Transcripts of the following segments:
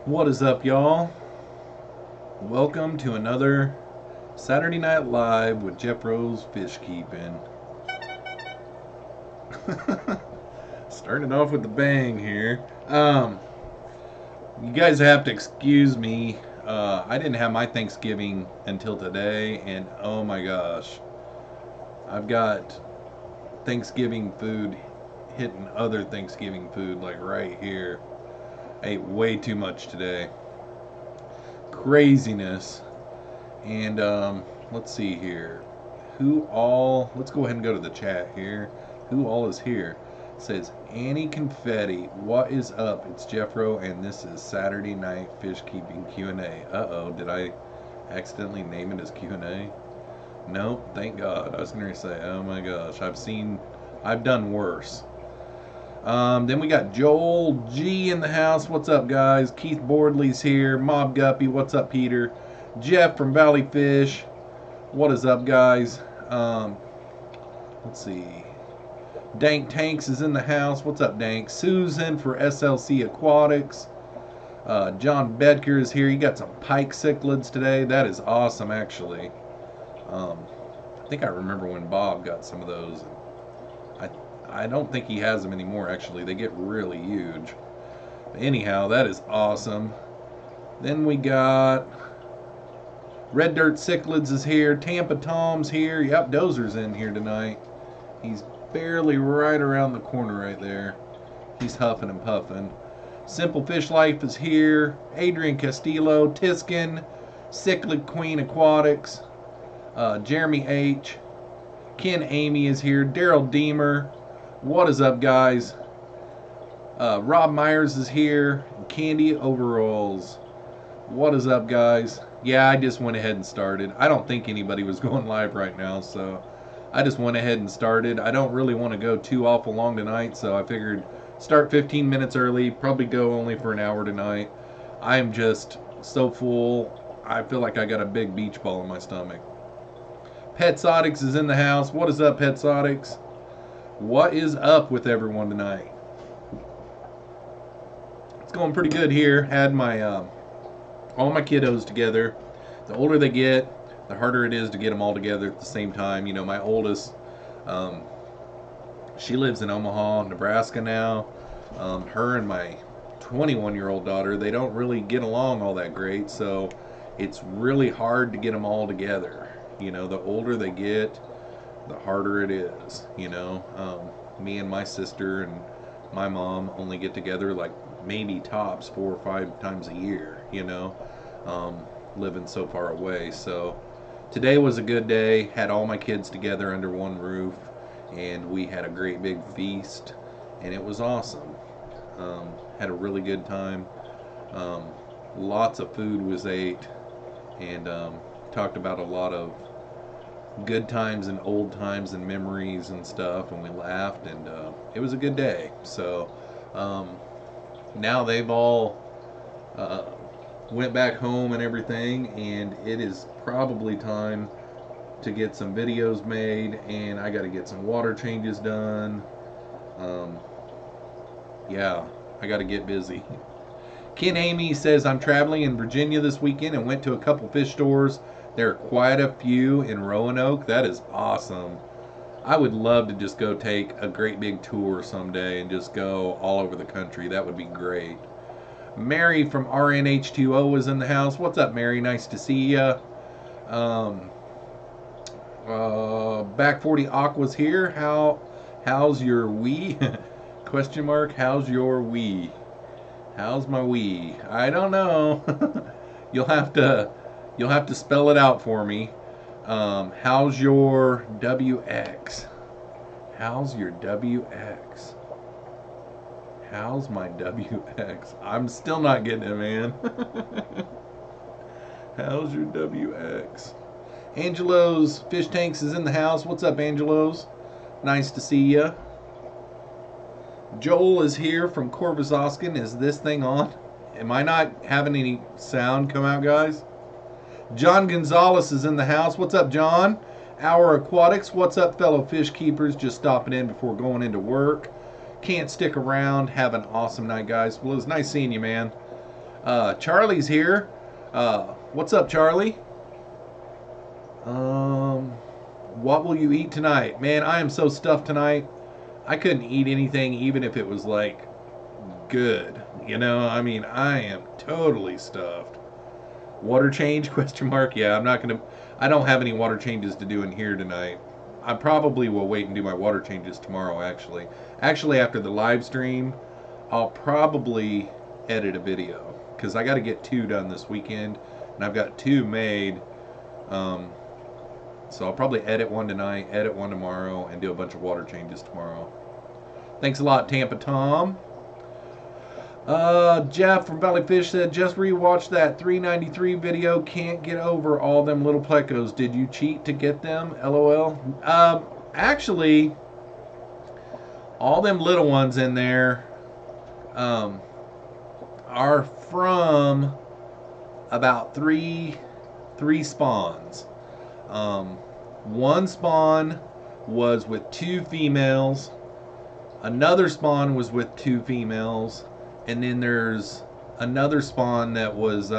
What is up, y'all? Welcome to another Saturday Night Live with Jeffroz FishKeeping. Starting off with the bang here. You guys have to excuse me. I didn't have my Thanksgiving until today, and oh my gosh, I've got Thanksgiving food hitting other Thanksgiving food like right here. I ate way too much today. Craziness. And let's see here. Let's go ahead and go to the chat here. Who all is here? It says Annie Confetti. What is up? It's Jeffro, and this is Saturday Night Fish Keeping Q&A. Uh-oh, did I accidentally name it as Q&A? No, thank God. I was going to say, oh my gosh, I've done worse. Then we got Joel G in the house. What's up, guys? Keith Boardley's here. Mob Guppy. What's up, Peter? Jeff from Valley Fish. What is up, guys? Let's see. Dank Tanks is in the house. What's up, Dank? Susan for SLC Aquatics. John Bedker is here. You got some pike cichlids today. That is awesome, actually. I think I remember when Bob got some of those. I don't think he has them anymore, actually. They get really huge. But anyhow, that is awesome. Then we got Red Dirt Cichlids is here. Tampa Tom's here. Yep, Dozer's in here tonight. He's barely right around the corner right there. He's huffing and puffing. Simple Fish Life is here. Adrian Castillo, Tiskin, Cichlid Queen Aquatics, Jeremy H. Ken Amy is here. Daryl Deemer. What is up, guys? Rob Myers is here. Candy Overalls. What is up, guys? Yeah, I just went ahead and started. I don't think anybody was going live right now, so I just went ahead and started. I don't really want to go too awful long tonight, so I figured start 15 minutes early, probably go only for an hour tonight. I am just so full. I feel like I got a big beach ball in my stomach. Petsotics is in the house. What is up, Petsotics? What is up with everyone tonight? It's going pretty good here. Had my all my kiddos together. The older they get, the harder it is to get them all together at the same time. You know, my oldest, she lives in Omaha, Nebraska now. Her and my 21-year-old daughter, they don't really get along all that great, so it's really hard to get them all together. You know, the older they get, the harder it is. You know, me and my sister and my mom only get together like maybe tops 4 or 5 times a year, you know, living so far away. So today was a good day. Had all my kids together under one roof, and we had a great big feast, and it was awesome. Had a really good time. Lots of food was ate, and talked about a lot of good times and old times and memories and stuff, and we laughed, and it was a good day. So now they've all went back home and everything, and it is probably time to get some videos made, and I got to get some water changes done. Yeah, I got to get busy. Ken Amy says, I'm traveling in Virginia this weekend and went to a couple fish stores. There are quite a few in Roanoke. That is awesome. I would love to just go take a great big tour someday and just go all over the country. That would be great. Mary from RNH2O is in the house. What's up, Mary? Nice to see ya. Back 40 Aqua's here. How's your wee? Question mark. How's your wee? How's my wee? I don't know. You'll have to spell it out for me. How's your WX? How's your WX? How's my WX? I'm still not getting it, man. How's your WX? Angelo's Fish Tanks is in the house. What's up, Angelo's? Nice to see ya. Joel is here from Corvus-Oskin. Is this thing on? Am I not having any sound come out, guys? John Gonzalez is in the house. What's up, John? Our Aquatics. What's up, fellow fish keepers? Just stopping in before going into work. Can't stick around. Have an awesome night, guys. Well, it was nice seeing you, man. Charlie's here. What's up, Charlie? What will you eat tonight? Man, I am so stuffed tonight. I couldn't eat anything even if it was like good. You know, I mean, I am totally stuffed. Water change? Question mark. Yeah, I don't have any water changes to do in here tonight. I probably will wait and do my water changes tomorrow, actually. Actually, after the live stream, I'll probably edit a video because I got to get 2 done this weekend, and I've got 2 made. So I'll probably edit one tonight, edit one tomorrow, and do a bunch of water changes tomorrow. Thanks a lot, Tampa Tom. Jeff from Valley Fish said, just rewatched that 393 video. Can't get over all them little plecos. Did you cheat to get them? LOL. Actually, all them little ones in there are from about three spawns. One spawn was with 2 females. Another spawn was with 2 females. And then there's another spawn that was,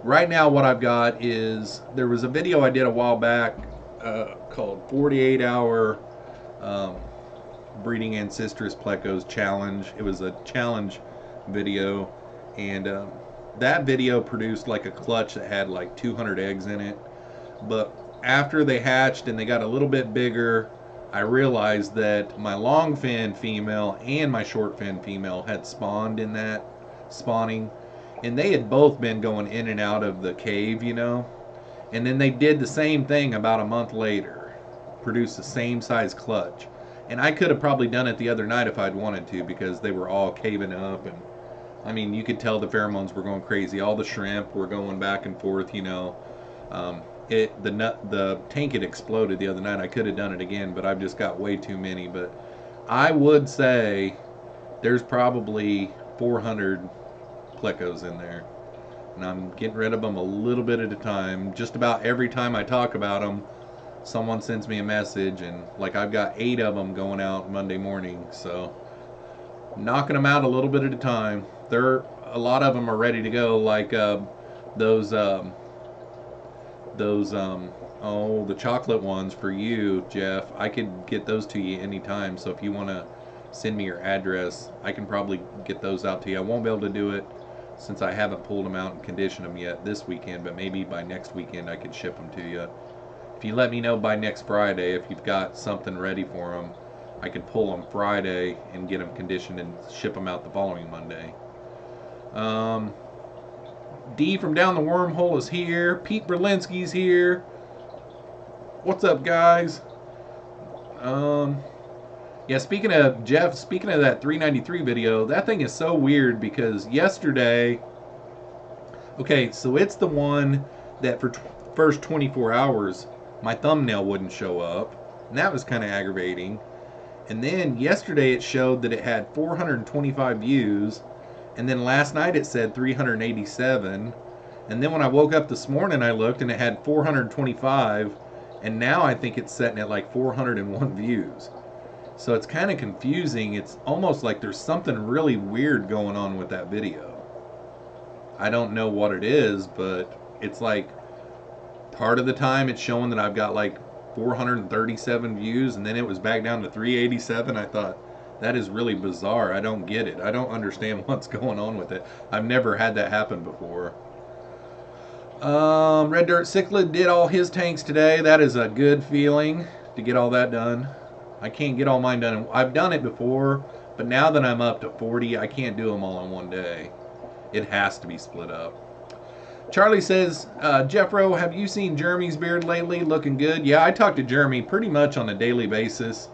right now what I've got is, there was a video I did a while back called 48-hour Breeding Ancestress Plecos Challenge. It was a challenge video, and that video produced like a clutch that had like 200 eggs in it. But after they hatched and they got a little bit bigger, I realized that my long fin female and my short fin female had spawned in that spawning, and they had both been going in and out of the cave, you know. And then they did the same thing about a month later, produced the same size clutch. And I could have probably done it the other night if I'd wanted to, because they were all caving up, and I mean, you could tell the pheromones were going crazy. All the shrimp were going back and forth, you know. The tank had exploded the other night. I could have done it again, but I've just got way too many. But I would say there's probably 400 plecos in there, and I'm getting rid of them a little bit at a time. Just about every time I talk about them, someone sends me a message, and like I've got 8 of them going out Monday morning, so knocking them out a little bit at a time. A lot of them are ready to go, like the chocolate ones for you, Jeff. I could get those to you anytime, so if you want to send me your address, I can probably get those out to you. I won't be able to do it since I haven't pulled them out and conditioned them yet this weekend, but maybe by next weekend I could ship them to you. If you let me know by next Friday if you've got something ready for them, I could pull them Friday and get them conditioned and ship them out the following Monday. D from Down the Wormhole is here. Pete Berlinski's here. What's up, guys? Yeah, speaking of Jeff, speaking of that 393 video, that thing is so weird because yesterday, okay, so it's the one that for first 24 hours, my thumbnail wouldn't show up, and that was kind of aggravating. And then yesterday it showed that it had 425 views, and then last night it said 387, and then when I woke up this morning I looked and it had 425, and now I think it's setting at like 401 views. So it's kind of confusing. It's almost like there's something really weird going on with that video. I don't know what it is, but it's like part of the time it's showing that I've got like 437 views, and then it was back down to 387. I thought, that is really bizarre. I don't get it. I don't understand what's going on with it. I've never had that happen before. Red Dirt Cichlid did all his tanks today. That is a good feeling to get all that done. I can't get all mine done. I've done it before, but now that I'm up to 40, I can't do them all in one day. It has to be split up. Charlie says, Jeffro, have you seen Jeremy's beard lately? Looking good. Yeah, I talk to Jeremy pretty much on a daily basis.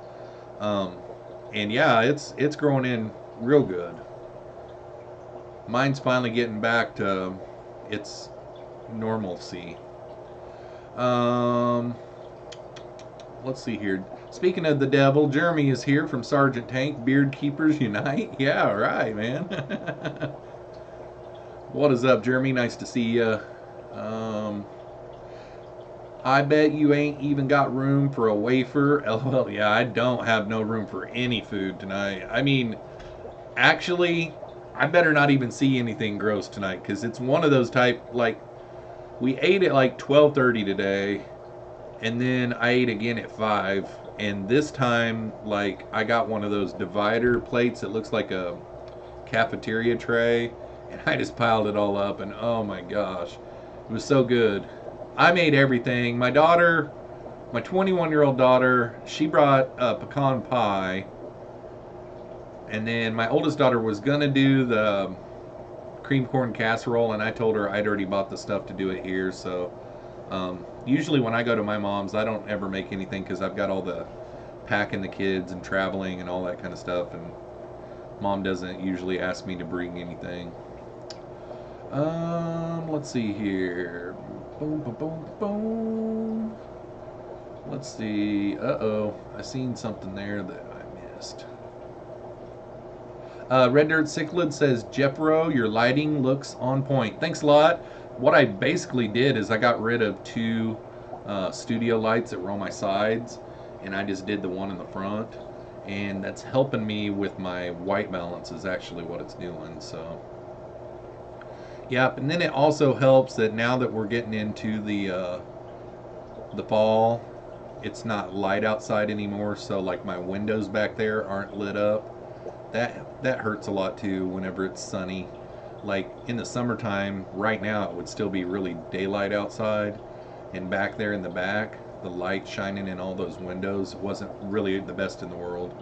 And yeah, it's growing in real good. Mine's finally getting back to its normalcy. Let's see here. Speaking of the devil, Jeremy is here from Sergeant Tank. Beard Keepers Unite. Yeah, right, man. What is up, Jeremy? Nice to see you. I bet you ain't even got room for a wafer. LOL. Yeah, I don't have no room for any food tonight. I mean, actually, I better not even see anything gross tonight, because it's one of those type, like, we ate at like 12:30 today, and then I ate again at 5, and this time, like, I got one of those divider plates that looks like a cafeteria tray, and I just piled it all up, and oh my gosh, it was so good. I made everything. My daughter, my 21-year-old daughter, she brought a pecan pie, and then my oldest daughter was gonna do the cream corn casserole, and I told her I'd already bought the stuff to do it here. So usually when I go to my mom's, I don't ever make anything, because I've got all the packing the kids and traveling and all that kind of stuff, and mom doesn't usually ask me to bring anything. Let's see here. Boom, boom, boom, boom. Let's see. Uh-oh. I seen something there that I missed. Red Dirt Cichlid says, Jeffro, your lighting looks on point. Thanks a lot. What I basically did is I got rid of 2 studio lights that were on my sides, and I just did the one in the front. And that's helping me with my white balance is actually what it's doing. So, yep. And then it also helps that now that we're getting into the fall, it's not light outside anymore. So like my windows back there aren't lit up. That hurts a lot too whenever it's sunny. Like in the summertime, right now it would still be really daylight outside, and back there in the back, the light shining in all those windows wasn't really the best in the world.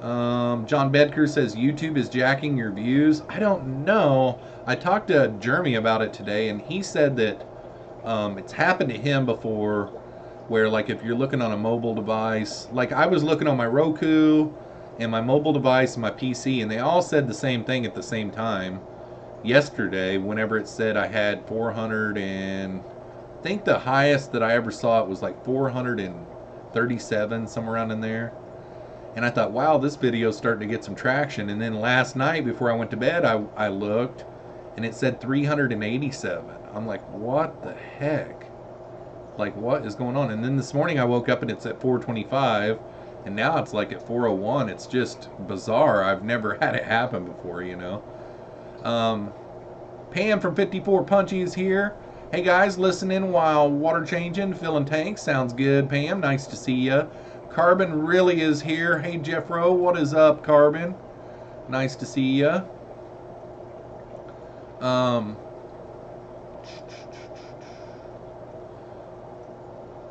John Bedker says YouTube is jacking your views. I don't know. I talked to Jeremy about it today, and he said that it's happened to him before, where like if you're looking on a mobile device, like I was looking on my Roku and my mobile device and my PC, and they all said the same thing at the same time yesterday whenever it said I had 400, and I think the highest that I ever saw it was like 437, somewhere around in there. And I thought, wow, this video is starting to get some traction. And then last night before I went to bed, I looked, and it said 387. I'm like, what the heck? Like, what is going on? And then this morning I woke up and it's at 425, and now it's like at 401. It's just bizarre. I've never had it happen before, you know. Pam from 54 Punchy is here. Hey guys, listening while water changing, filling tanks. Sounds good, Pam. Nice to see ya. Carbon really is here. Hey Jeffro, what is up, Carbon? Nice to see ya.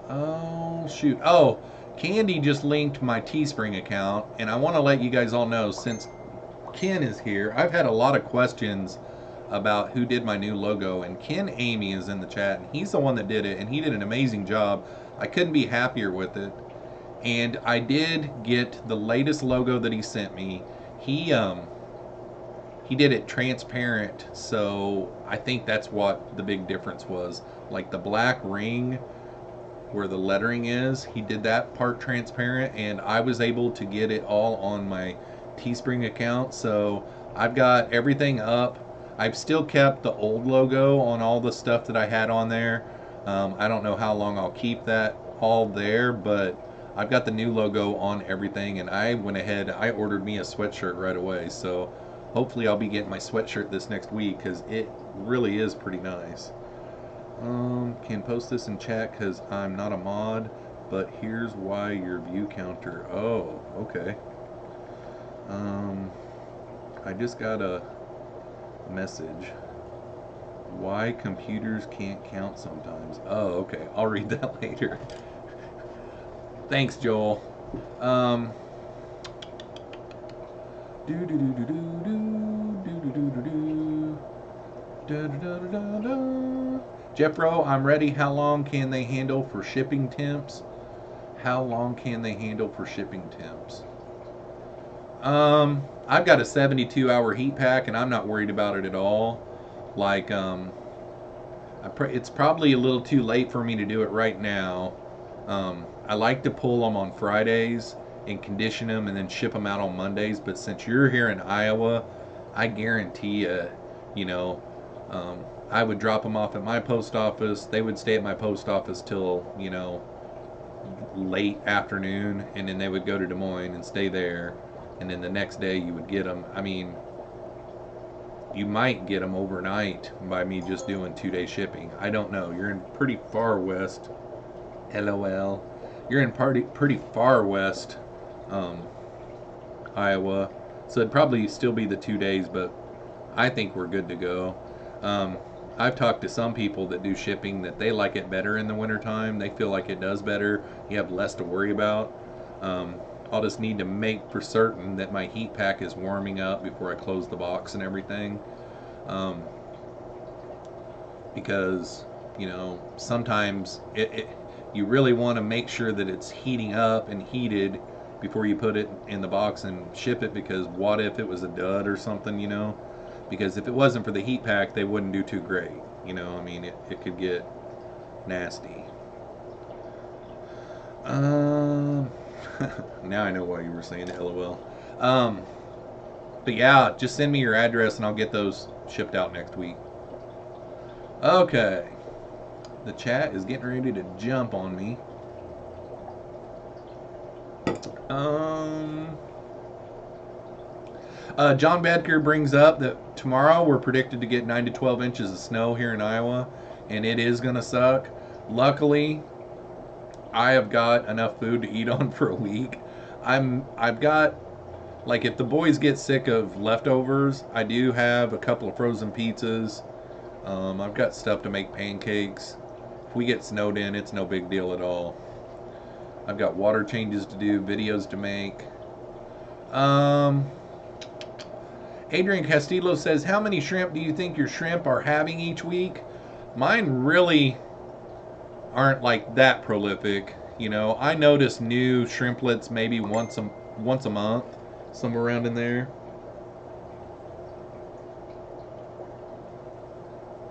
Oh shoot. Oh, Candy just linked my Teespring account, and I want to let you guys all know, since Ken is here, I've had a lot of questions about who did my new logo, and Ken Amy is in the chat, and he's the one that did it, and he did an amazing job. I couldn't be happier with it. And I did get the latest logo that he sent me. He did it transparent, so I think that's what the big difference was. Like the black ring where the lettering is, he did that part transparent, and I was able to get it all on my Teespring account. So I've got everything up. I've still kept the old logo on all the stuff that I had on there. I don't know how long I'll keep that all there, but I've got the new logo on everything, and I went ahead, I ordered me a sweatshirt right away. So hopefully I'll be getting my sweatshirt this next week, because it really is pretty nice. Can post this in chat because I'm not a mod, but here's why your view counter. Oh, okay. I just got a message. Why computers can't count sometimes. Oh, okay. I'll read that later. Thanks, Joel. Jeffro, I'm ready. How long can they handle for shipping temps? How long can they handle for shipping temps? I've got a 72-hour heat pack, and I'm not worried about it at all. Like, it's probably a little too late for me to do it right now. I like to pull them on Fridays and condition them and then ship them out on Mondays. But since you're here in Iowa, I guarantee you know, I would drop them off at my post office. They would stay at my post office till, you know, late afternoon, and then they would go to Des Moines and stay there. And then the next day you would get them. I mean, you might get them overnight by me just doing 2-day shipping. I don't know. You're in pretty far west. LOL. You're in pretty far west, Iowa. So it'd probably still be the 2 days, but I think we're good to go. I've talked to some people that do shipping that they like it better in the wintertime. They feel like it does better. You have less to worry about. I'll just need to make for certain that my heat pack is warming up before I close the box and everything. Because, you know, sometimes you really want to make sure that it's heating up and heated before you put it in the box and ship it, because what if it was a dud or something, you know? Because if it wasn't for the heat pack, they wouldn't do too great. You know, I mean, it could get nasty. Now I know why you were saying LOL. But yeah, just send me your address and I'll get those shipped out next week. Okay. The chat is getting ready to jump on me. John Badker brings up that tomorrow we're predicted to get 9 to 12 inches of snow here in Iowa, and it is going to suck. Luckily, I have got enough food to eat on for a week. I've got, like, if the boys get sick of leftovers, I do have a couple of frozen pizzas. I've got stuff to make pancakes. If we get snowed in, it's no big deal at all. I've got water changes to do, videos to make. Adrian Castillo says, how many shrimp do you think your shrimp are having each week? Mine really aren't like that prolific. You know, I notice new shrimplets maybe once a month, somewhere around in there.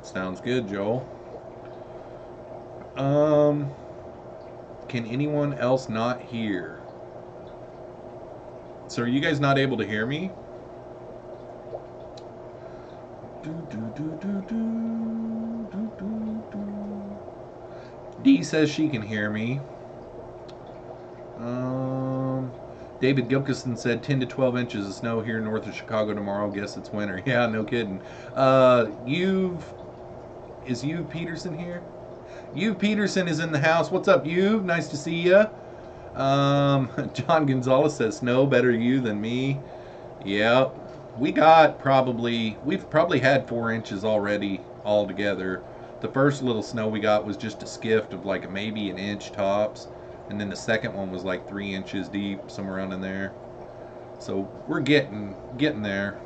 Sounds good, Joel. Can anyone else not hear? So are you guys not able to hear me? Dee says she can hear me. David Gilkison said 10 to 12 inches of snow here north of Chicago tomorrow. Guess it's winter. Yeah, no kidding. Is you Peterson here? You Peterson is in the house. What's up, you? Nice to see you. John Gonzalez says snow better you than me. Yep. We've probably had 4 inches already altogether. The first little snow we got was just a skift of like maybe an inch tops, and then the second one was like 3 inches deep, somewhere around in there. So we're getting there.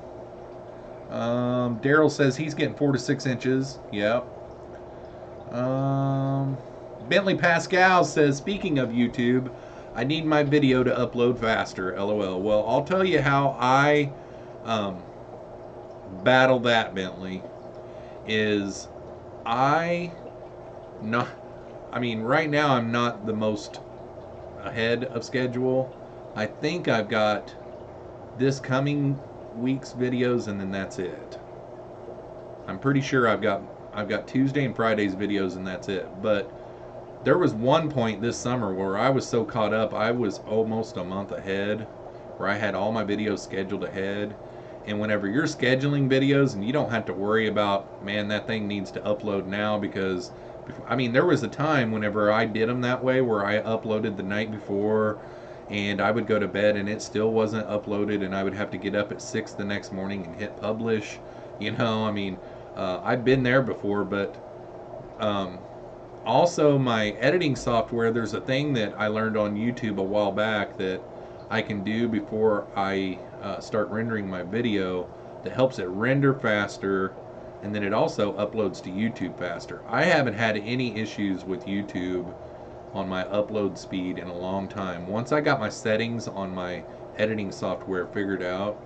Daryl says he's getting 4 to 6 inches. Yep. Bentley Pascal says, speaking of YouTube, I need my video to upload faster. LOL. Well, I'll tell you how I battle that, Bentley. Is right now I'm not the most ahead of schedule. I think I've got this coming week's videos and then that's it. I'm pretty sure I've got Tuesday and Friday's videos and that's it. But there was one point this summer where I was so caught up, I was almost a month ahead, where I had all my videos scheduled ahead. And whenever you're scheduling videos and you don't have to worry about, man, that thing needs to upload now, because, I mean, there was a time whenever I did them that way where I uploaded the night before and I would go to bed and it still wasn't uploaded and I would have to get up at 6 the next morning and hit publish. You know, I mean, I've been there before, but also my editing software, there's a thing that I learned on YouTube a while back that I can do before I start rendering my video that helps it render faster, and then it also uploads to YouTube faster. I haven't had any issues with YouTube on my upload speed in a long time. Once I got my settings on my editing software figured out,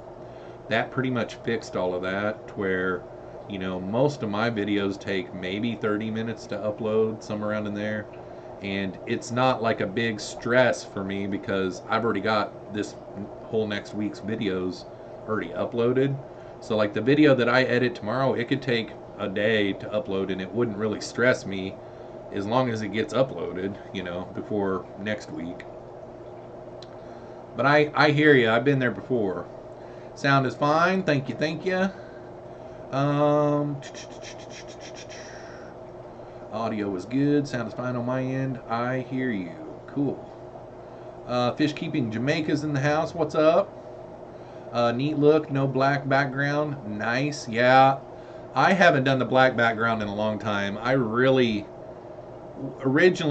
that pretty much fixed all of that, to where, you know, most of my videos take maybe 30 minutes to upload, somewhere around in there. And it's not like a big stress for me because I've already got this whole next week's videos already uploaded. So like the video that I edit tomorrow, it could take a day to upload and it wouldn't really stress me as long as it gets uploaded, you know, before next week. But I hear you. I've been there before. Sound is fine. Thank you. Thank you. Um, Audio is good. Sound is fine on my end. I hear you. Cool. Fish Keeping Jamaica's in the house. What's up? Neat look. No black background. Nice. Yeah. I haven't done the black background in a long time. Originally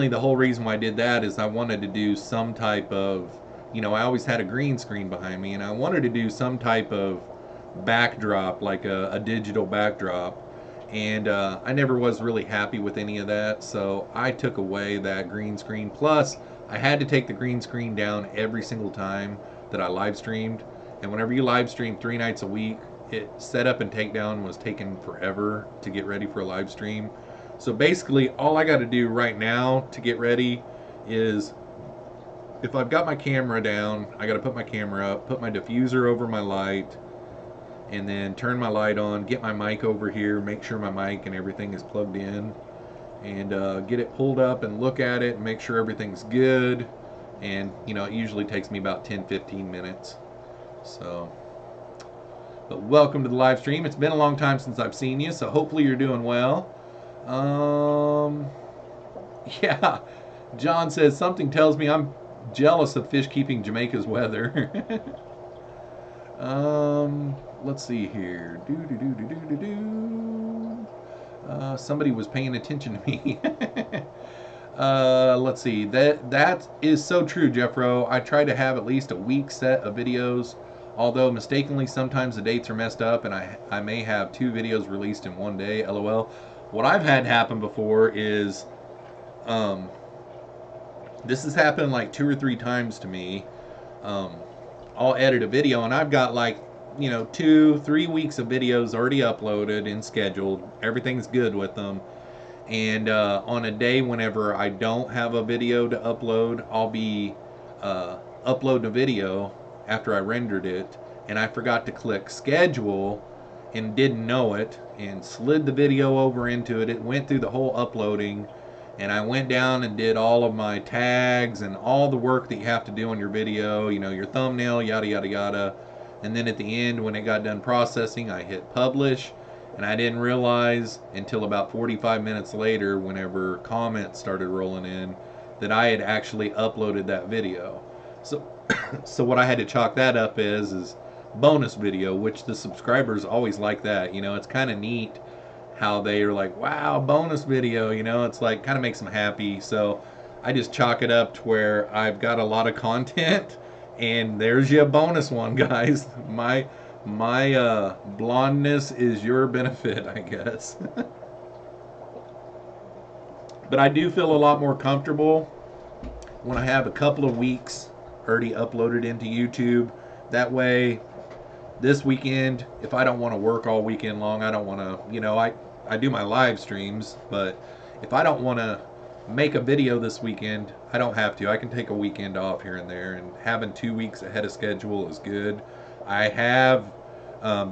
the whole reason why I did that is I wanted to do some type of, I always had a green screen behind me, and I wanted to do some type of backdrop, like a digital backdrop. And I never was really happy with any of that, so I took away that green screen. Plus, I had to take the green screen down every single time that I live streamed. And whenever you live stream 3 nights a week, it setup and takedown was taking forever to get ready for a live stream. So basically, all I got to do right now to get ready is, if I've got my camera down, I got to put my camera up, put my diffuser over my light, and then turn my light on, get my mic over here, make sure my mic and everything is plugged in, and get it pulled up and look at it and make sure everything's good. And it usually takes me about 10-15 minutes. So, but welcome to the live stream. It's been a long time since I've seen you, so hopefully you're doing well. Yeah, John says something tells me I'm jealous of Fish Keeping Jamaica's weather. Let's see here. Somebody was paying attention to me. Let's see. That is so true, Jeffro. I try to have at least a week set of videos, although mistakenly sometimes the dates are messed up and I may have 2 videos released in one day. LOL. What I've had happen before is, this has happened like 2 or 3 times to me. I'll edit a video and I've got like 2-3 weeks of videos already uploaded and scheduled. Everything's good with them. And on a day whenever I don't have a video to upload, I'll be uploading a video after I rendered it, and I forgot to click schedule and didn't know it, and slid the video over into it. It went through the whole uploading, and I went down and did all of my tags and all the work that you have to do on your video, your thumbnail, yada yada yada. And then at the end, when it got done processing, I hit publish, and I didn't realize until about 45 minutes later, whenever comments started rolling in, that I had actually uploaded that video. So so what I had to chalk that up is bonus video, which the subscribers always like that. It's kind of neat how they are like, wow, bonus video, it's like kind of makes them happy. So I just chalk it up to where I've got a lot of content, and there's your bonus one, guys. My blondness is your benefit, I guess. But I do feel a lot more comfortable when I have a couple of weeks already uploaded into YouTube. That way, this weekend, if I don't want to work all weekend long, I don't want to, I do my live streams, but if I don't want to make a video this weekend, I don't have to. I can take a weekend off here and there, and having 2 weeks ahead of schedule is good. I have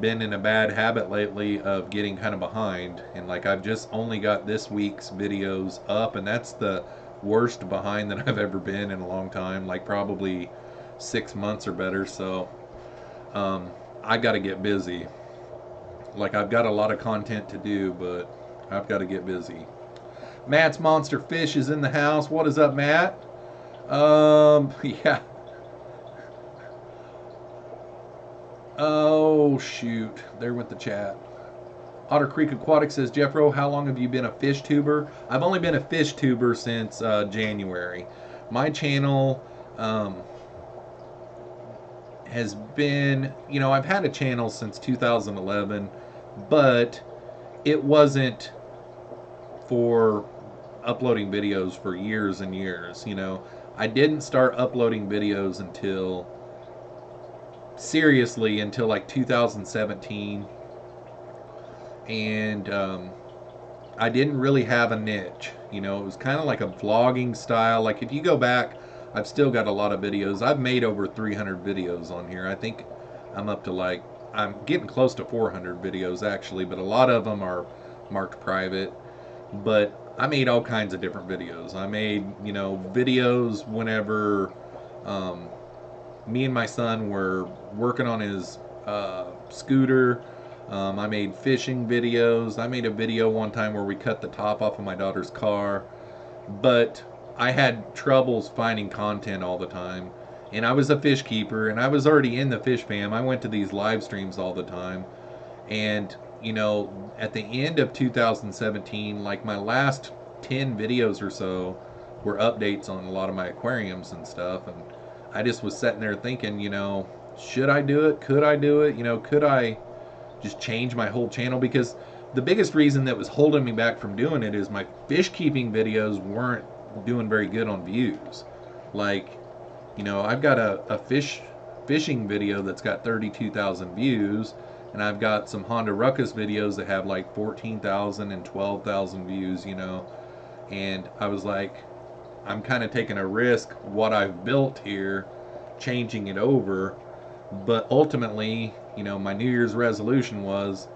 been in a bad habit lately of getting kind of behind, and like I've just only got this week's videos up, and that's the worst behind that I've ever been in a long time, like probably 6 months or better. So I got to get busy. Like, I've got a lot of content to do, but I've got to get busy. Matt's Monster Fish is in the house. What is up, Matt? Yeah. Oh, shoot. There went the chat. Otter Creek Aquatic says, Jeffro, how long have you been a fish tuber? I've only been a fish tuber since January. My channel has been, I've had a channel since 2011, but it wasn't for uploading videos for years and years. I didn't start uploading videos seriously until like 2017. And I didn't really have a niche. It was kind of like a vlogging style. Like, if you go back, I've still got a lot of videos. I've made over 300 videos on here. I think I'm up to I'm getting close to 400 videos actually, but a lot of them are marked private. But I made all kinds of different videos. I made, videos whenever me and my son were working on his scooter. I made fishing videos. I made a video one time where we cut the top off of my daughter's car, but I had troubles finding content all the time. And I was a fish keeper, and I was already in the fish fam. I went to these live streams all the time. And, you know, at the end of 2017, like my last 10 videos or so were updates on a lot of my aquariums and stuff. And I just was sitting there thinking, you know, should I do it? Could I do it? You know, could I just change my whole channel? Because the biggest reason that was holding me back from doing it is my fish keeping videos weren't doing very good on views. Like, you know, I've got a fishing video that's got 32,000 views, and I've got some Honda Ruckus videos that have like 14,000 and 12,000 views, you know. And I was like, I'm kind of taking a risk what I've built here, changing it over. But ultimately, you know, my New Year's resolution was,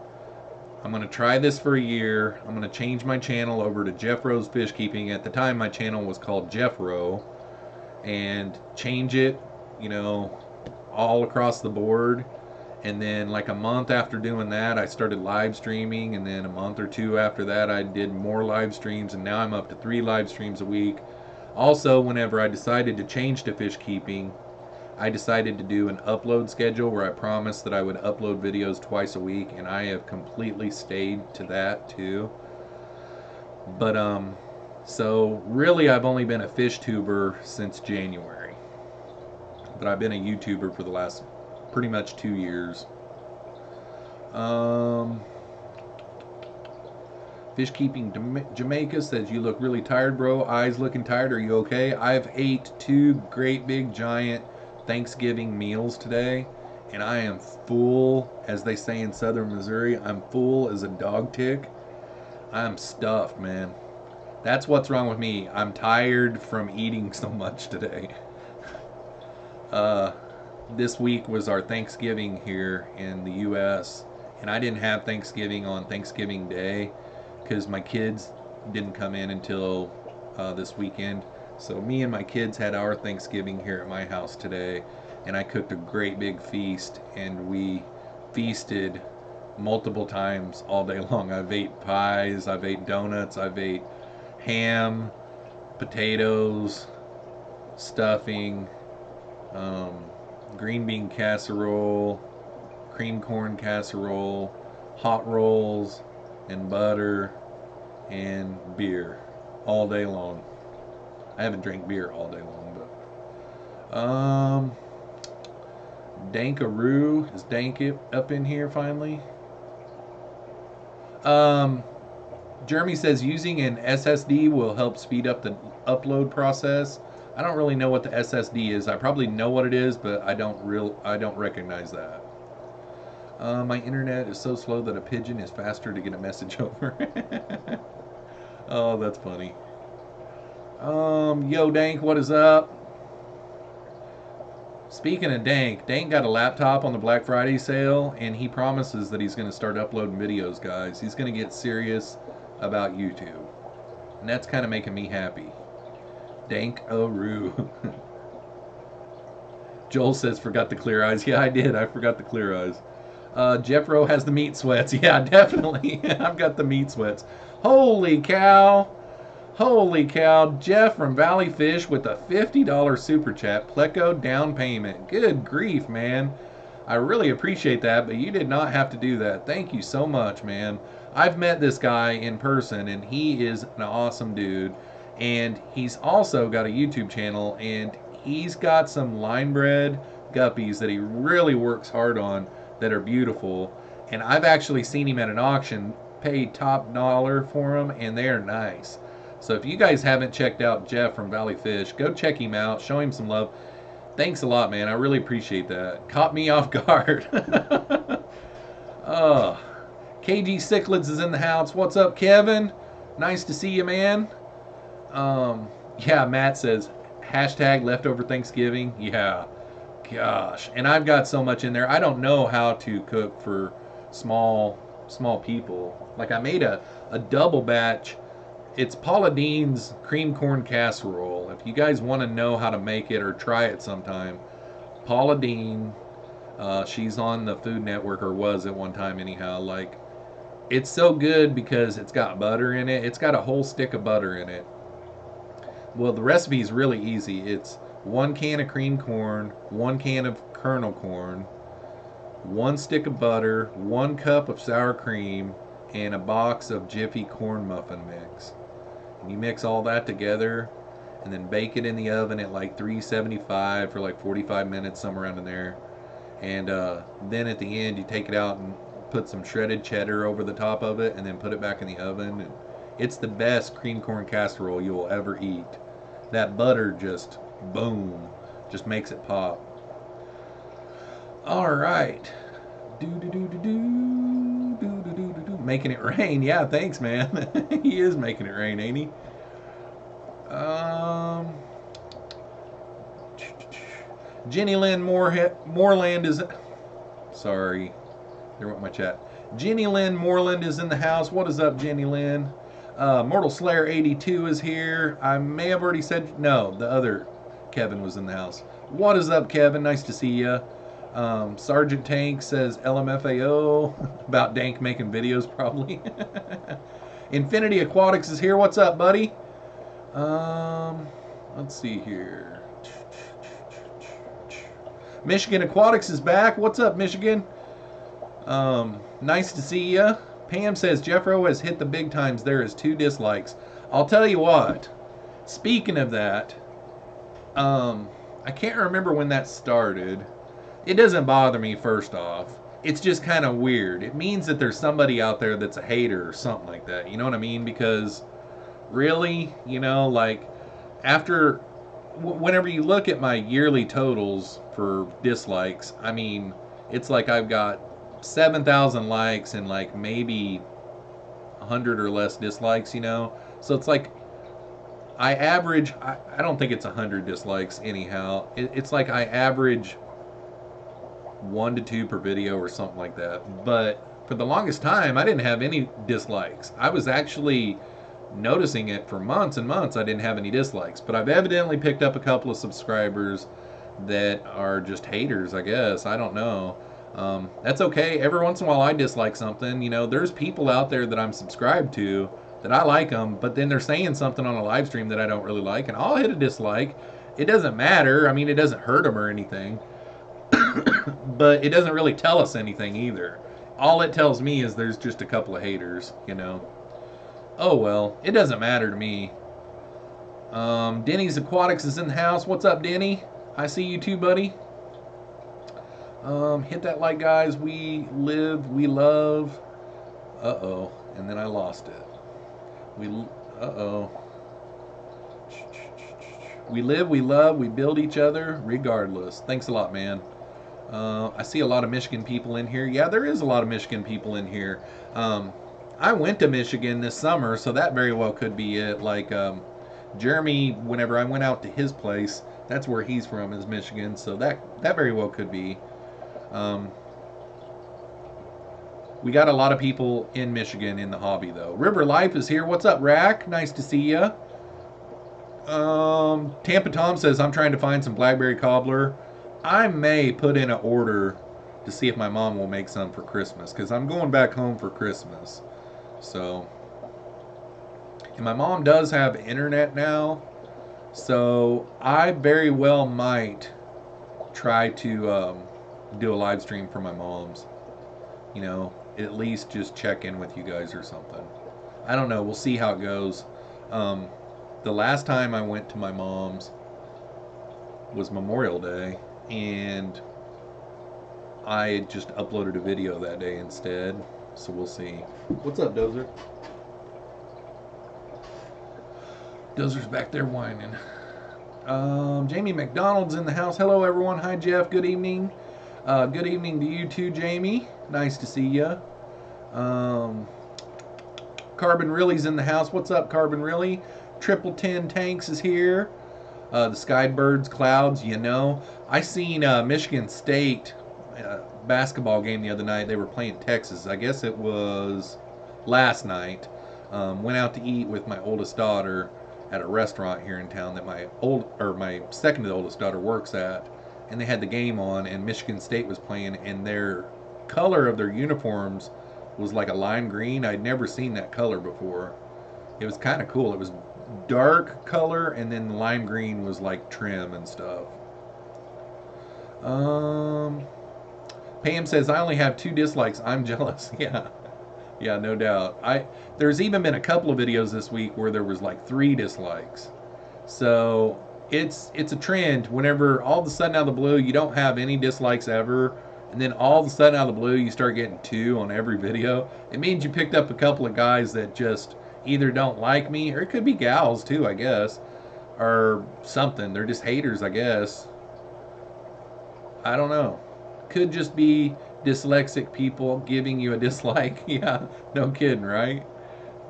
I'm going to try this for a year. I'm going to change my channel over to Jeffroz FishKeeping. At the time, my channel was called Jeffro. And change it, you know, all across the board. And then like a month after doing that, I started live streaming. And then a month or two after that, I did more live streams. And now I'm up to 3 live streams a week. Also, whenever I decided to change to fish keeping, I decided to do an upload schedule where I promised that I would upload videos twice a week, and I have completely stayed to that too. But so really I've only been a fish tuber since January. But I've been a YouTuber for the last pretty much 2 years. Fish Keeping Jamaica says, you look really tired, bro. Eyes looking tired. Are you okay? I've ate 2 great big giant Thanksgiving meals today, and I am full, as they say in southern Missouri. I'm full as a dog tick. I'm stuffed, man. That's what's wrong with me. I'm tired from eating so much today. This week was our Thanksgiving here in the U.S., and I didn't have Thanksgiving on Thanksgiving Day because my kids didn't come in until this weekend. So me and my kids had our Thanksgiving here at my house today, and I cooked a great big feast, and we feasted multiple times all day long. I've ate pies, I've ate donuts, I've ate ham, potatoes, stuffing, green bean casserole, cream corn casserole, hot rolls, and butter, and beer all day long. I haven't drank beer all day long, but Dankaroo, is Dank up in here finally? Jeremy says using an SSD will help speed up the upload process. I don't really know what the SSD is. I probably know what it is, but I don't recognize that. My internet is so slow that a pigeon is faster to get a message over. Oh, that's funny. Yo, Dank, what is up? Speaking of Dank, Dank got a laptop on the Black Friday sale, and he promises that he's going to start uploading videos, guys. He's going to get serious about YouTube, and that's kind of making me happy. Dank-a-roo. Joel says, forgot the clear eyes. Yeah, I did. I forgot the clear eyes. Jeffro has the meat sweats. Yeah, definitely. I've got the meat sweats. Holy cow. Holy cow. Jeff from Valley Fish with a $50 super chat. Pleco down payment. Good grief, man. I really appreciate that, but you did not have to do that. Thank you so much, man. I've met this guy in person, and he is an awesome dude. And he's also got a YouTube channel, and he's got some line bred guppies that he really works hard on that are beautiful. And I've actually seen him at an auction, paid top dollar for them, and they are nice. So if you guys haven't checked out Jeff from Valley Fish, go check him out, show him some love. Thanks a lot, man. I really appreciate that. Caught me off guard. KG Cichlids is in the house. What's up, Kevin? Nice to see you, man. Yeah, Matt says, hashtag leftover Thanksgiving. Yeah, gosh. And I've got so much in there. I don't know how to cook for small people. Like I made a double batch. It's Paula Deen's cream corn casserole. If you guys want to know how to make it or try it sometime, Paula Deen, She's on the Food Network, or was at one time anyhow. Like, it's so good because it's got butter in it. It's got a whole stick of butter in it. Well, the recipe is really easy. It's 1 can of cream corn, 1 can of kernel corn, 1 stick of butter, 1 cup of sour cream, and a box of Jiffy corn muffin mix. And you mix all that together and then bake it in the oven at like 375 for like 45 minutes, somewhere around in there. And then at the end, you take it out and put some shredded cheddar over the top of it and then put it back in the oven. And it's the best cream corn casserole you will ever eat. That butter just, boom, just makes it pop. All right. Making it rain. Yeah, thanks, man. He is making it rain, ain't he? Jenny Lynn Moreland is... Sorry. There went my chat. Jenny Lynn Moreland is in the house. What is up, Jenny Lynn? Mortal Slayer 82 is here. I may have already said... No, the other Kevin was in the house. What is up, Kevin? Nice to see you. Sergeant Tank says LMFAO. About Dank making videos, probably. Infinity Aquatics is here. What's up, buddy? Let's see here. Michigan Aquatics is back. What's up, Michigan? Nice to see ya. Pam says Jeffro has hit the big times. There is 2 dislikes. I'll tell you what. Speaking of that, I can't remember when that started. It doesn't bother me, first off. It's just kind of weird. It means that there's somebody out there that's a hater or something like that. You know what I mean? Because, really, you know, like, after, whenever you look at my yearly totals for dislikes, I mean, it's like I've got 7,000 likes and like maybe 100 or less dislikes, you know? So it's like, I average, I don't think it's 100 dislikes anyhow. It's like I average 1 to 2 per video or something like that. But for the longest time, I didn't have any dislikes. I was actually noticing it for months and months. I didn't have any dislikes. But I've evidently picked up a couple of subscribers that are just haters, I guess. I don't know. That's okay. Every once in a while I dislike something. You know, there's people out there that I'm subscribed to that I like them, but then they're saying something on a live stream that I don't really like, and I'll hit a dislike. It doesn't matter. I mean, it doesn't hurt them or anything. But it doesn't really tell us anything either. All it tells me is there's just a couple of haters, you know. Oh well, it doesn't matter to me. Denny's Aquatics is in the house. What's up, Denny? I see you too, buddy. Hit that like, guys. We live, we love. Uh-oh. And then I lost it. Uh-oh. We live, we love, we build each other regardless. Thanks a lot, man. I see a lot of Michigan people in here. Yeah, there is a lot of Michigan people in here. I went to Michigan this summer, so that very well could be it. Like, Jeremy, whenever I went out to his place, that's where he's from, is Michigan, so that very well could be. We got a lot of people in Michigan in the hobby, though. River Life is here. What's up, Rack? Nice to see ya. Tampa Tom says, I'm trying to find some blackberry cobbler. I may put in an order to see if my mom will make some for Christmas, because I'm going back home for Christmas. So, and my mom does have internet now, so I very well might try to do a live stream for my mom's. You know, at least just check in with you guys or something. I don't know. We'll see how it goes. The last time I went to my mom's was Memorial Day, and I just uploaded a video that day instead, so we'll see. What's up, Dozer? Dozer's back there whining. Jamie McDonald's in the house. Hello, everyone. Hi, Jeff. Good evening. Good evening to you too, Jamie. Nice to see ya. Carbon Really's in the house. What's up, Carbon Really? Triple 10 Tanks is here. The Skybirds, Clouds, you know. I seen Michigan State basketball game the other night. They were playing Texas. I guess it was last night. Went out to eat with my oldest daughter at a restaurant here in town that my second to oldest daughter works at. and they had the game on, and Michigan State was playing, and their color of their uniforms was like a lime green. I'd never seen that color before. It was kind of cool. It was dark color, and then the lime green was like trim and stuff. Pam says, I only have 2 dislikes. I'm jealous. Yeah. Yeah, no doubt. There's even been a couple of videos this week where there was like 3 dislikes. So it's a trend. Whenever all of a sudden out of the blue you don't have any dislikes ever, and then all of a sudden out of the blue you start getting 2 on every video, it means you picked up a couple of guys that just either don't like me, or it could be gals too, I guess, or something. They're just haters, I guess. I don't know. Could just be dyslexic people giving you a dislike. Yeah, no kidding, right?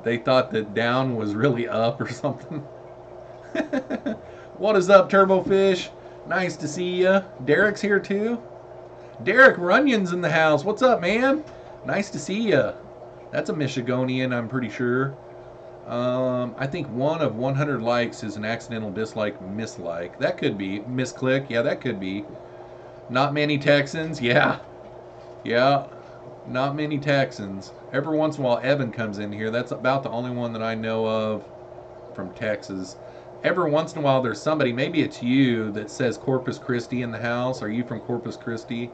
They thought that down was really up or something. What is up, Turbo Fish? Nice to see ya. Derek's here too. Derek Runyon's in the house. What's up, man? Nice to see ya. That's a Michigonian, I'm pretty sure. I think 1 of 100 likes is an accidental dislike, mislike. That could be. Misclick, yeah, that could be. Not many Texans, yeah. Yeah, not many Texans. Every once in a while, Evan comes in here. That's about the only one that I know of from Texas. Every once in a while, there's somebody, maybe it's you, that says Corpus Christi in the house. Are you from Corpus Christi?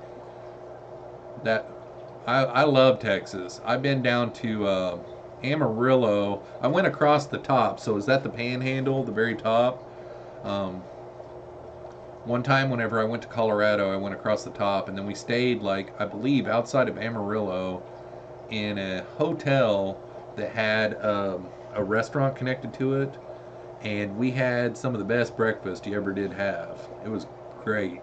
I love Texas. I've been down to Amarillo. I went across the top. So is that the Panhandle, the very top? One time whenever I went to Colorado, I went across the top, and then we stayed, like, I believe, outside of Amarillo in a hotel that had a restaurant connected to it, and we had some of the best breakfast you ever did have. It was great.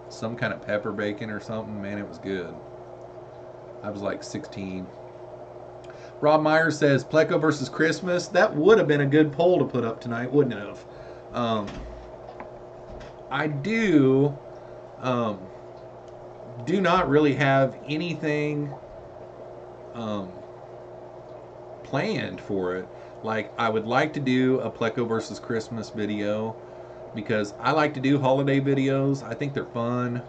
Some kind of pepper bacon or something. Man, it was good. I was like 16. Rob Myers says, Pleco versus Christmas. That would have been a good poll to put up tonight, wouldn't it have? I do not really have anything planned for it. Like, I would like to do a Pleco versus Christmas video because I like to do holiday videos. I think they're fun.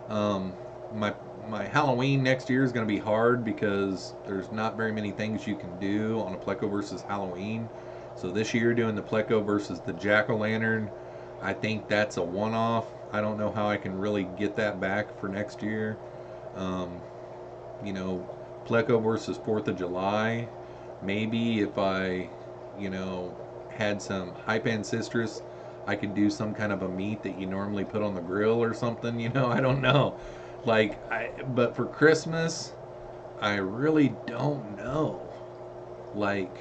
My Halloween next year is going to be hard because there's not very many things you can do on a Pleco versus Halloween. So this year doing the Pleco versus the Jack-O-Lantern, I think that's a one-off. I don't know how I can really get that back for next year. You know, Pleco versus 4th of July. Maybe if I, you know, had some Hype Ancestris, I could do some kind of a meat that you normally put on the grill or something, you know, I don't know. Like, but for Christmas, I really don't know. Like,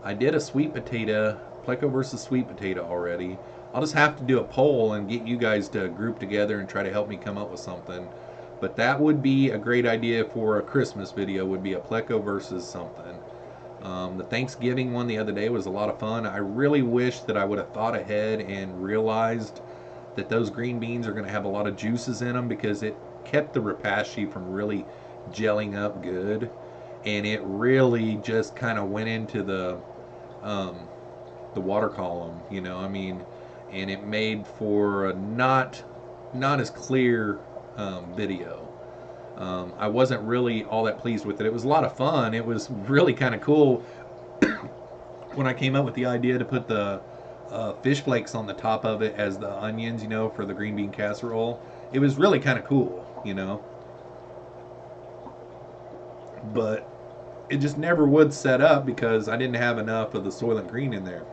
I did a sweet potato, Pleco versus sweet potato already. I'll just have to do a poll and get you guys to group together and try to help me come up with something. But that would be a great idea for a Christmas video, would be a Pleco versus something. The Thanksgiving one the other day was a lot of fun. I really wish that I would have thought ahead and realized that those green beans are going to have a lot of juices in them, because it kept the rapashi from really gelling up good. And it really just kind of went into the water column, you know, I mean, and it made for a not as clear video. I wasn't really all that pleased with it. It was a lot of fun. It was really kind of cool when I came up with the idea to put the fish flakes on the top of it as the onions, you know, for the green bean casserole. It was really kind of cool, you know. But it just never would set up because I didn't have enough of the Soylent Green in there.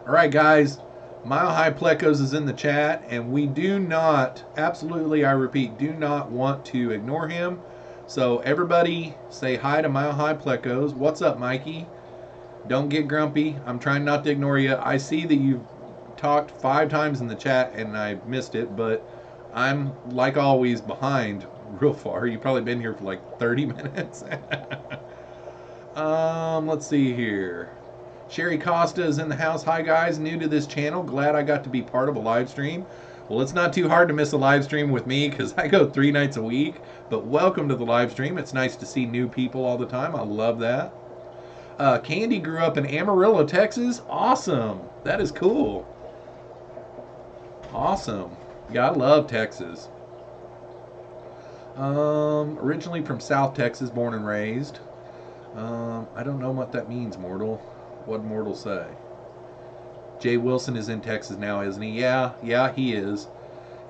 Alright guys, Mile High Plecos is in the chat, and we do not, absolutely I repeat, do not want to ignore him. So everybody say hi to Mile High Plecos. What's up, Mikey? Don't get grumpy. I'm trying not to ignore you. I see that you've talked 5 times in the chat and I missed it, but I'm, like always, behind real far. You've probably been here for like 30 minutes. Let's see here. Sherry Costa is in the house. Hi guys, new to this channel. Glad I got to be part of a live stream. Well, it's not too hard to miss a live stream with me because I go 3 nights a week. But welcome to the live stream. It's nice to see new people all the time. I love that. Candy grew up in Amarillo, Texas. Awesome. That is cool. Awesome. Yeah, I love Texas. Originally from South Texas, born and raised. I don't know what that means, mortal. What'd mortal say? Jay Wilson is in Texas now, isn't he? Yeah, he is.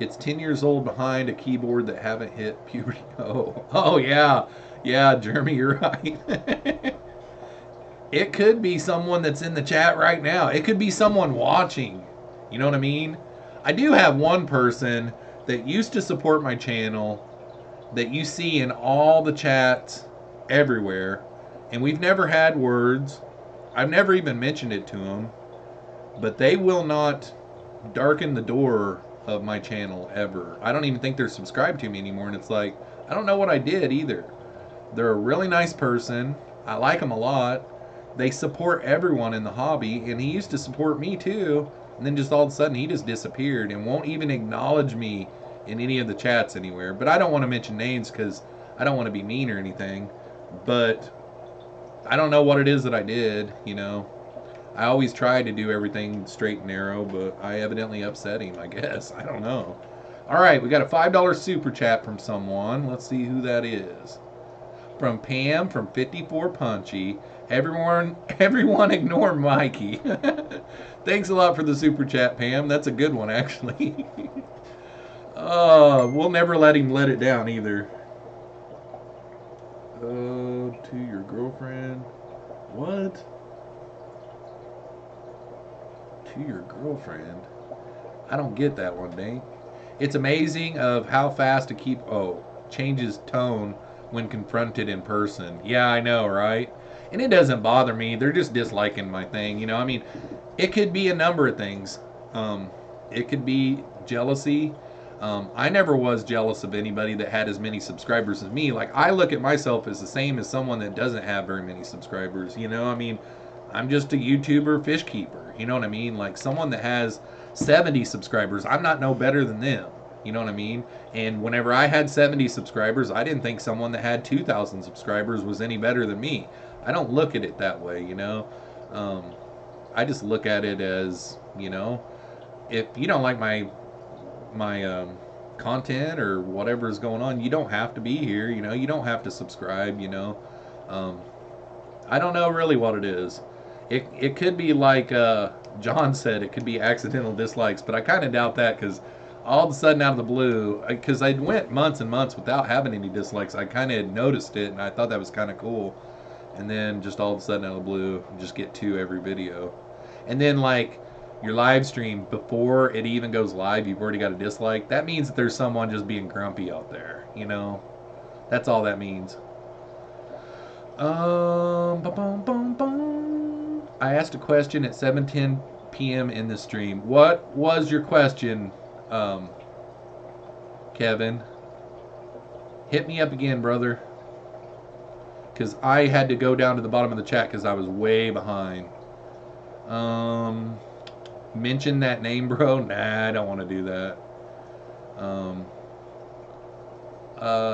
It's 10 years old behind a keyboard that haven't hit puberty. Oh yeah. Yeah, Jeremy, you're right. It could be someone that's in the chat right now. It could be someone watching. You know what I mean? I do have one person that used to support my channel that you see in all the chats everywhere, and we've never had words. I've never even mentioned it to them, but they will not darken the door of my channel ever. I don't even think they're subscribed to me anymore, and it's like, I don't know what I did either. They're a really nice person. I like them a lot. They support everyone in the hobby, and he used to support me too, and then just all of a sudden he just disappeared and won't even acknowledge me in any of the chats anywhere. But I don't want to mention names because I don't want to be mean or anything, but I don't know what it is that I did, you know. I always try to do everything straight and narrow, but I evidently upset him, I guess. I don't know. All right, we got a $5 super chat from someone. Let's see who that is. From Pam from 54 Punchy. Everyone ignore Mikey. Thanks a lot for the super chat, Pam. That's a good one, actually. We'll never let him let it down either. To your girlfriend. What? To your girlfriend? I don't get that one, Dane. It's amazing of how fast to keep changes tone when confronted in person. Yeah, I know, right? And it doesn't bother me. They're just disliking my thing, you know. I mean, it could be a number of things. It could be jealousy. I never was jealous of anybody that had as many subscribers as me. Like, I look at myself as the same as someone that doesn't have very many subscribers, you know. I mean, I'm just a YouTuber fish keeper, you know what I mean? Like, someone that has 70 subscribers, I'm not no better than them, you know what I mean? And whenever I had 70 subscribers, I didn't think someone that had 2,000 subscribers was any better than me. I don't look at it that way, you know. I just look at it as, you know, if you don't like my content or whatever is going on, you don't have to be here, you know. You don't have to subscribe, you know. I don't know really what it is. It could be like John said, it could be accidental dislikes, but I kind of doubt that, because all of a sudden out of the blue, because I went months and months without having any dislikes, I kind of noticed it and I thought that was kind of cool. And then just all of a sudden out of the blue, just get 2 every video. And then like your live stream, before it even goes live, you've already got a dislike. That means that there's someone just being grumpy out there, you know. That's all that means. I asked a question at 7:10 p.m. in the stream. What was your question, Kevin? Hit me up again, brother. Because I had to go down to the bottom of the chat because I was way behind. Mention that name, bro? Nah, I don't want to do that.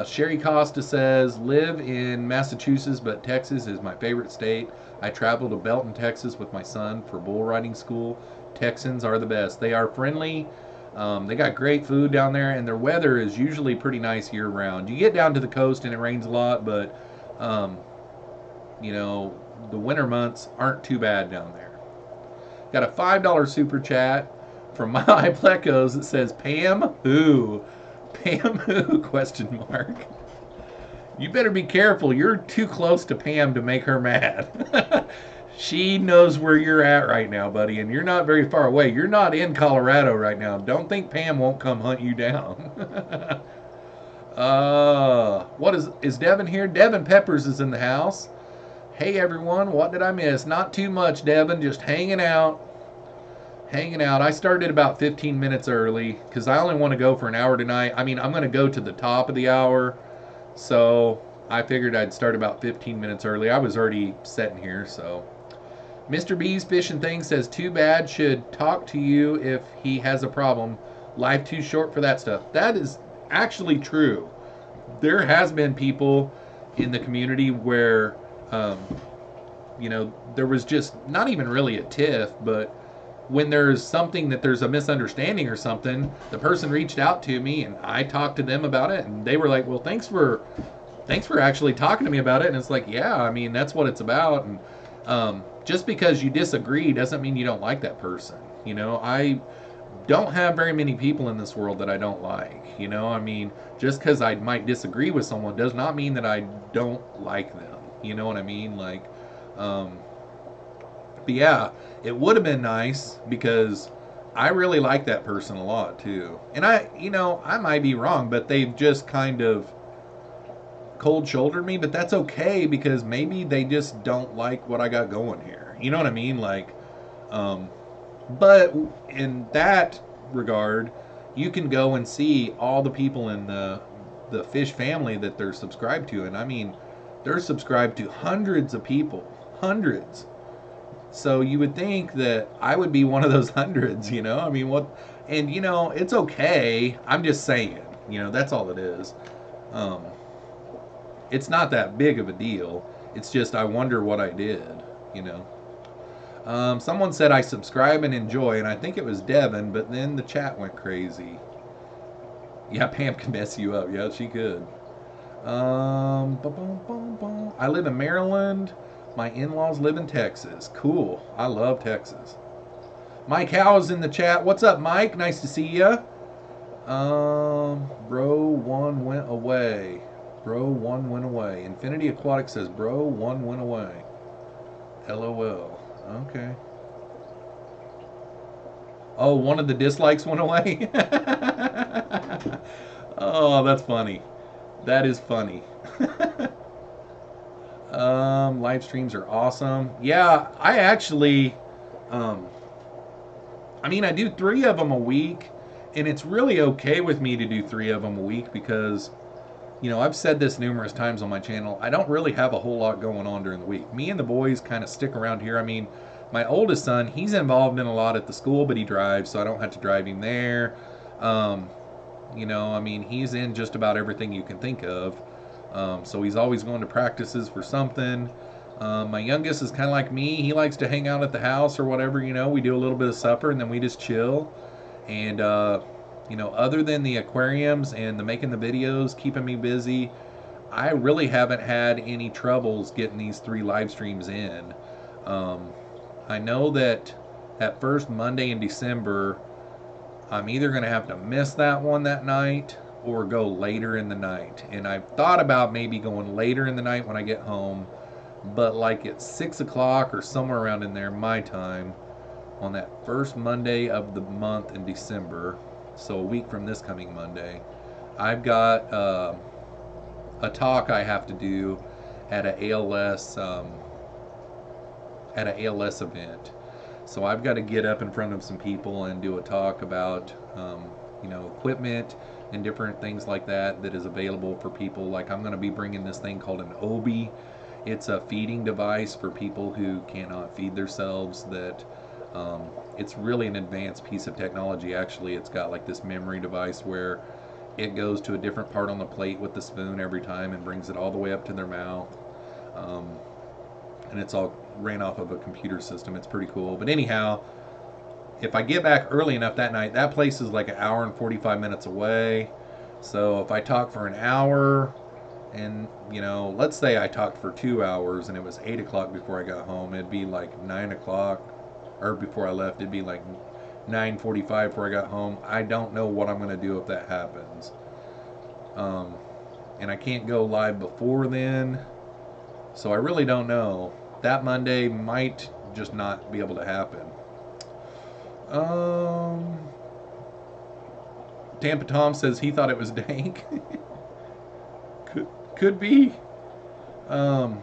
Sherry Costa says, live in Massachusetts, but Texas is my favorite state. I travel to Belton, Texas with my son for bull riding school. Texans are the best. They are friendly. They got great food down there, and their weather is usually pretty nice year round. You get down to the coast and it rains a lot, but you know, the winter months aren't too bad down there. Got a $5 super chat from my Plecos that says, Pam who? Pam who? Question mark. You better be careful. You're too close to Pam to make her mad. She knows where you're at right now, buddy, and you're not very far away. You're not in Colorado right now. Don't think Pam won't come hunt you down. What is Devin here? Devin Peppers is in the house. Hey everyone, what did I miss? Not too much, Devin, just hanging out. Hanging out. I started about 15 minutes early because I only want to go for an hour tonight. I mean, I'm going to go to the top of the hour, so I figured I'd start about 15 minutes early. I was already sitting here, so. Mr. B's Fish and Thing says, too bad, should talk to you if he has a problem. Life too short for that stuff. That is actually true. There has been people in the community where, you know, there was just not even really a tiff, but when there's something that there's a misunderstanding or something, the person reached out to me and I talked to them about it, and they were like, well, thanks for actually talking to me about it. And it's like, yeah, I mean, that's what it's about. And just because you disagree doesn't mean you don't like that person. You know, I don't have very many people in this world that I don't like. You know, I mean, just because I might disagree with someone does not mean that I don't like them. You know what I mean? Like, but yeah, it would have been nice because I really like that person a lot too. And I might be wrong, but they've just kind of cold shouldered me, but that's okay because maybe they just don't like what I got going here. You know what I mean? Like, but in that regard, you can go and see all the people in the fish family that they're subscribed to, and I mean, they're subscribed to hundreds of people, hundreds. So you would think that I would be one of those hundreds, you know? I mean, what? And you know, it's okay. I'm just saying, you know, that's all it is. It's not that big of a deal. It's just I wonder what I did, you know. Someone said I subscribe and enjoy, and I think it was Devin, but then the chat went crazy. Yeah, Pam can mess you up. Yeah, she could. I live in Maryland. My in-laws live in Texas. Cool. I love Texas. Mike Howell's in the chat. What's up, Mike? Nice to see ya. Bro, one went away. Bro, one went away. Infinity Aquatic says, bro, one went away. LOL. Okay. Oh, one of the dislikes went away? Oh, that's funny. That is funny. Live streams are awesome. Yeah, I actually, I mean, I do 3 of them a week, and it's really okay with me to do 3 of them a week because, you know, I've said this numerous times on my channel. I don't really have a whole lot going on during the week. Me and the boys kind of stick around here. I mean, my oldest son, he's involved in a lot at the school, but he drives, so I don't have to drive him there. You know, I mean, he's in just about everything you can think of. So he's always going to practices for something. My youngest is kind of like me. He likes to hang out at the house or whatever, you know. We do a little bit of supper and then we just chill. And, you know, other than the aquariums and the making the videos, keeping me busy, I really haven't had any troubles getting these 3 live streams in. I know that first Monday in December, I'm either going to have to miss that one that night or go later in the night. And I've thought about maybe going later in the night when I get home, but like at 6 o'clock or somewhere around in there, my time, on that first Monday of the month in December, so a week from this coming Monday, I've got a talk I have to do at a ALS event. So I've got to get up in front of some people and do a talk about you know, equipment and different things like that that is available for people. Like, I'm going to be bringing this thing called an Obi. It's a feeding device for people who cannot feed themselves. That it's really an advanced piece of technology. Actually, it's got like this memory device where it goes to a different part on the plate with the spoon every time and brings it all the way up to their mouth. And it's all ran off of a computer system. It's pretty cool. But anyhow, if I get back early enough that night, that place is like an hour and 45 minutes away. So if I talk for an hour, and, you know, let's say I talked for 2 hours and it was 8 o'clock before I got home, it'd be like 9 o'clock, or before I left, it'd be like 9:45 before I got home. I don't know what I'm going to do if that happens. And I can't go live before then. So I really don't know. That Monday might just not be able to happen. Tampa Tom says he thought it was dank. Could be. Let's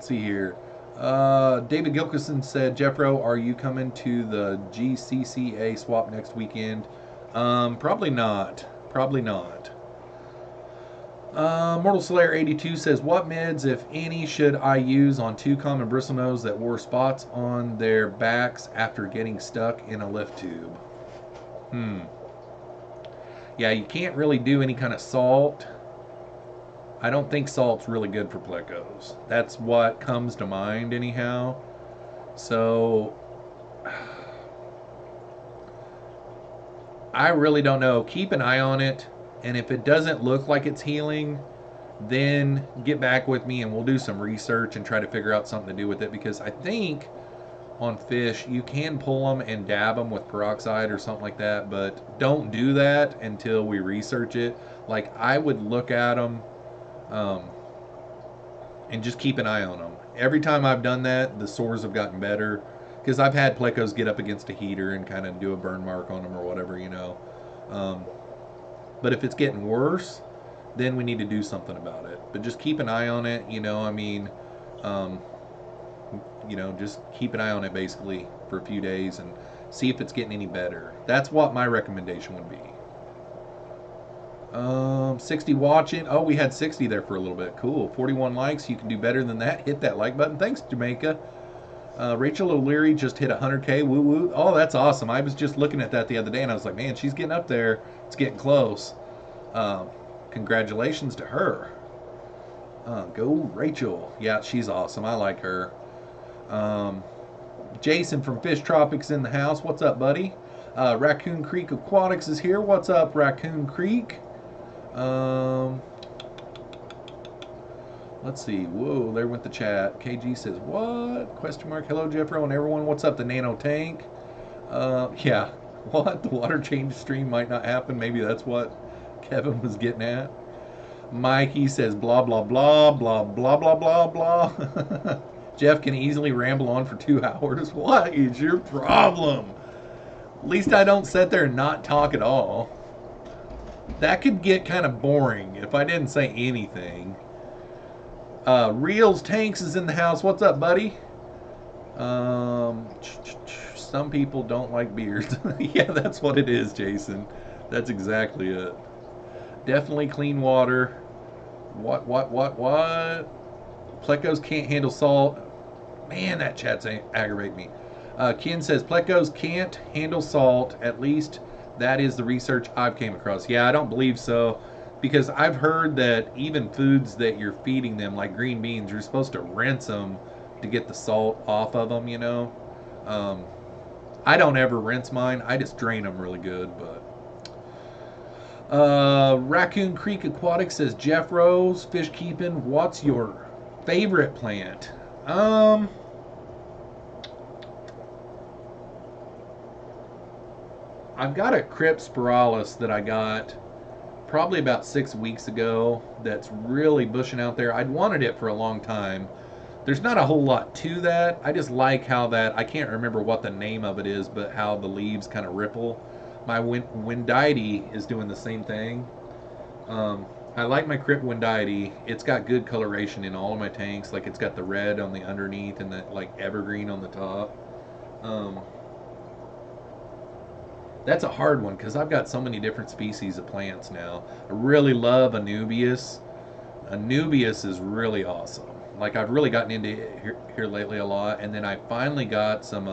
see here. David Gilkison said, Jeffro, are you coming to the GCCA swap next weekend? Probably not. Probably not. Mortal Slayer 82 says, what mids, if any, should I use on 2 common bristlenose that wore spots on their backs after getting stuck in a lift tube? Yeah, you can't really do any kind of salt. I don't think salt's really good for plecos. That's what comes to mind anyhow. So I really don't know. Keep an eye on it, and if it doesn't look like it's healing, then get back with me and we'll do some research and try to figure out something to do with it, because I think on fish you can pull them and dab them with peroxide or something like that, but don't do that until we research it. Like, I would look at them and just keep an eye on them. Every time I've done that, the sores have gotten better, because I've had plecos get up against a heater and kind of do a burn mark on them or whatever, you know. But if it's getting worse, then we need to do something about it. But just keep an eye on it, you know. I mean, you know, just keep an eye on it basically for a few days and see if it's getting any better. That's what my recommendation would be. 60 watching. Oh, we had 60 there for a little bit. Cool. 41 likes. You can do better than that. Hit that like button. Thanks, Jamaica. Rachel O'Leary just hit 100K. Woo woo. Oh, that's awesome. I was just looking at that the other day and I was like, man, she's getting up there. It's getting close. Congratulations to her. Go Rachel. Yeah, she's awesome. I like her. Jason from Fish Tropics in the house. What's up, buddy? Raccoon Creek Aquatics is here. What's up, Raccoon Creek? Let's see. Whoa, there went the chat. KG says, what? Question mark. Hello, Jeffro and everyone. What's up, the Nano Tank? Yeah. What? The water change stream might not happen. Maybe that's what Kevin was getting at. Mikey says, blah, blah, blah, blah, blah, blah, blah, blah. Jeff can easily ramble on for 2 hours. What is your problem? At least I don't sit there and not talk at all. That could get kind of boring if I didn't say anything. Reels Tanks is in the house. What's up, buddy? Some people don't like beards. Yeah, that's what it is, Jason. That's exactly it. Definitely clean water. What? Plecos can't handle salt. Man, that chat's aggravating me. Ken says, plecos can't handle salt. At least that is the research I've came across. Yeah, I don't believe so. Because I've heard that even foods that you're feeding them, like green beans, you're supposed to rinse them to get the salt off of them, you know. I don't ever rinse mine. I just drain them really good, but... Raccoon Creek Aquatics says, Jeffroz FishKeeping, what's your favorite plant? I've got a Crypspiralis that I got probably about 6 weeks ago that's really bushing out there. I'd wanted it for a long time. There's not a whole lot to that. I just like how that, I can't remember what the name of it is, but how the leaves kind of ripple. My Wendiety is doing the same thing. I like my Crypt Wendiety. It's got good coloration in all of my tanks. Like, it's got the red on the underneath and that like evergreen on the top. That's a hard one because I've got so many different species of plants now. I really love Anubias. Anubias is really awesome. Like, I've really gotten into it here lately a lot. And then I finally got some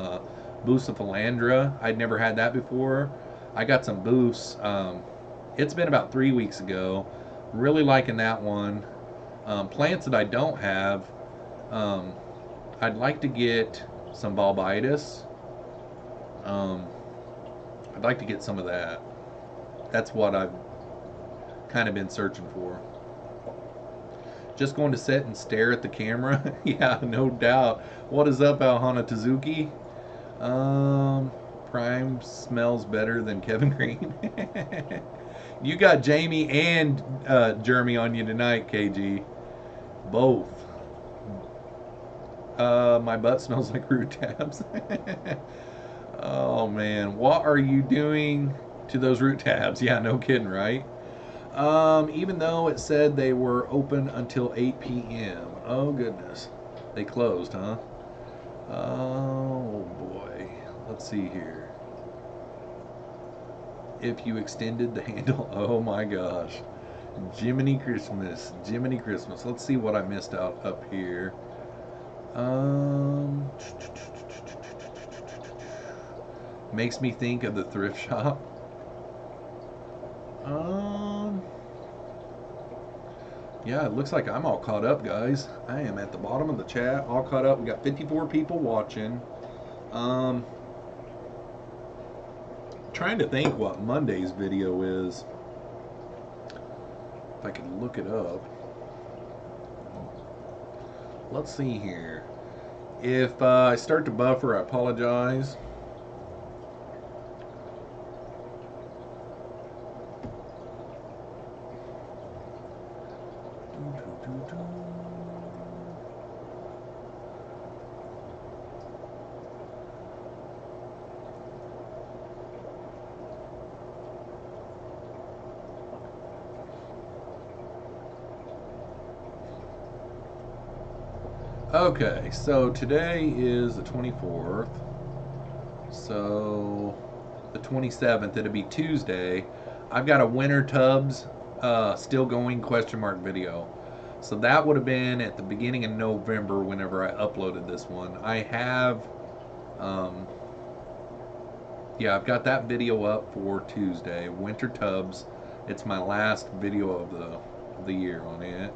Bucephalandra. I'd never had that before. I got some Boost. It's been about 3 weeks ago. Really liking that one. Plants that I don't have, I'd like to get some Bulbitis. I'd like to get some of that. That's what I've kind of been searching for. Just going to sit and stare at the camera? Yeah, no doubt. What is up, Alhana Tazuki? Prime smells better than Kevin Green. You got Jamie and Jeremy on you tonight, KG. Both. My butt smells like root tabs. Oh man, what are you doing to those root tabs? Yeah, no kidding, right? Even though it said they were open until 8 p.m. Oh goodness. They closed, huh? Oh boy. Let's see here. If you extended the handle, oh my gosh. Jiminy Christmas. Jiminy Christmas. Let's see what I missed out up here. Makes me think of the thrift shop. Yeah, it looks like I'm all caught up, guys. I am at the bottom of the chat, all caught up. We got 54 people watching. Trying to think what Monday's video is. If I could look it up. Let's see here. If I start to buffer, I apologize. Okay, so today is the 24th. So the 27th, it'll be Tuesday. I've got a winter tubs still going question mark video. So that would have been at the beginning of November whenever I uploaded this one. I have yeah, I've got that video up for Tuesday, winter tubs. It's my last video of the year on it.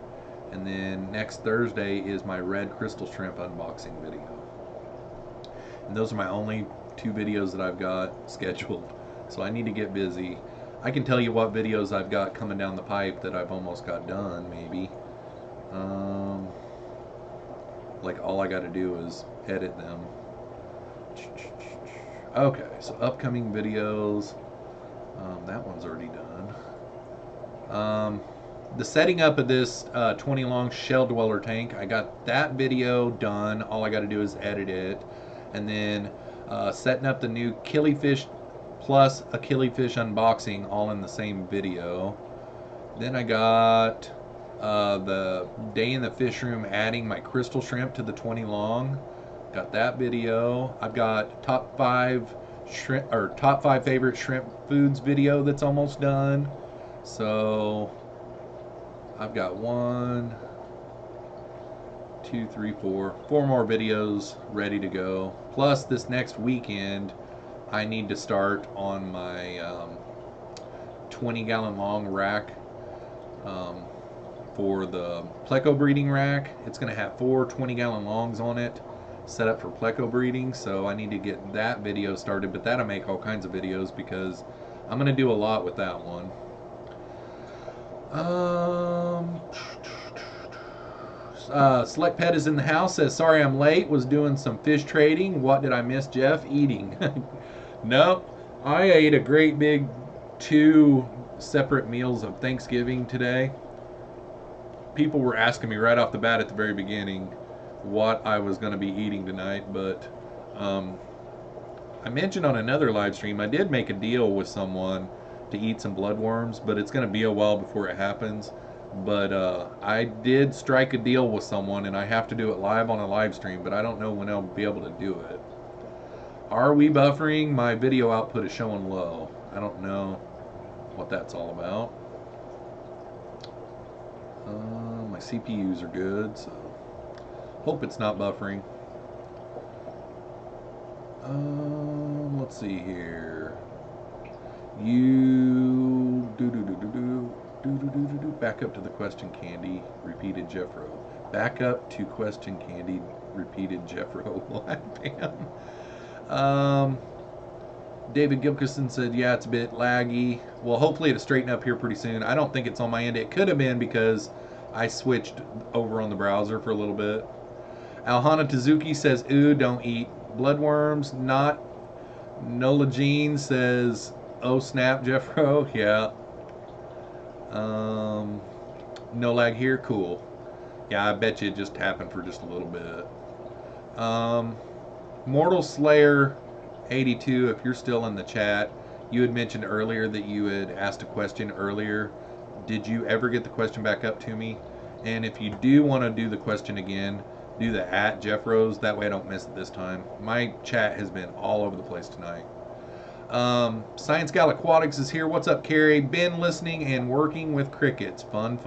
And then next Thursday is my red crystal shrimp unboxing video. And those are my only 2 videos that I've got scheduled. So I need to get busy. I can tell you what videos I've got coming down the pipe that I've almost got done, maybe. Like all I got to do is edit them. Okay, so upcoming videos. That one's already done. The setting up of this 20 long shell dweller tank, I got that video done. All I got to do is edit it. And then setting up the new killifish plus a killifish unboxing all in the same video. Then I got the day in the fish room adding my crystal shrimp to the 20 long. Got that video. I've got top 5 shrimp or top 5 favorite shrimp foods video that's almost done. So I've got 1, 2, 3, 4 more videos ready to go. Plus this next weekend I need to start on my 20-gallon long rack for the pleco breeding rack. It's going to have 4 20-gallon longs on it set up for pleco breeding, so I need to get that video started, but that'll make all kinds of videos because I'm going to do a lot with that one. Select Pet is in the house, says sorry I'm late, was doing some fish trading. What did I miss, Jeff? Eating. Nope, I ate a great big 2 separate meals of Thanksgiving today. People were asking me right off the bat at the very beginning what I was going to be eating tonight, but I mentioned on another live stream I did make a deal with someone to eat some bloodworms, but it's going to be a while before it happens. But I did strike a deal with someone, and I have to do it live on a live stream, but I don't know when I'll be able to do it. Are we buffering? My video output is showing low. I don't know what that's all about. My CPUs are good, so hope it's not buffering. Let's see here. You back up to the question candy, repeated Jeffro. Back up to question candy, repeated Jeffro. What? Bam. David Gilkison said, yeah, it's a bit laggy. Well, hopefully it'll straighten up here pretty soon. I don't think it's on my end. It could have been because I switched over on the browser for a little bit. Alhana Tezuki says, ooh, don't eat bloodworms. Not Nola Jean says, oh snap, Jeffro. Yeah. No lag here. Cool. Yeah, I bet you it just happened for just a little bit. Mortal Slayer 82, if you're still in the chat, you had mentioned earlier that you had asked a question earlier. Did you ever get the question back up to me? And if you do want to do the question again, do the @Jeffroz. That way I don't miss it this time. My chat has been all over the place tonight. Science Gal Aquatics is here. What's up, Carrie? Been listening and working with crickets. Fun.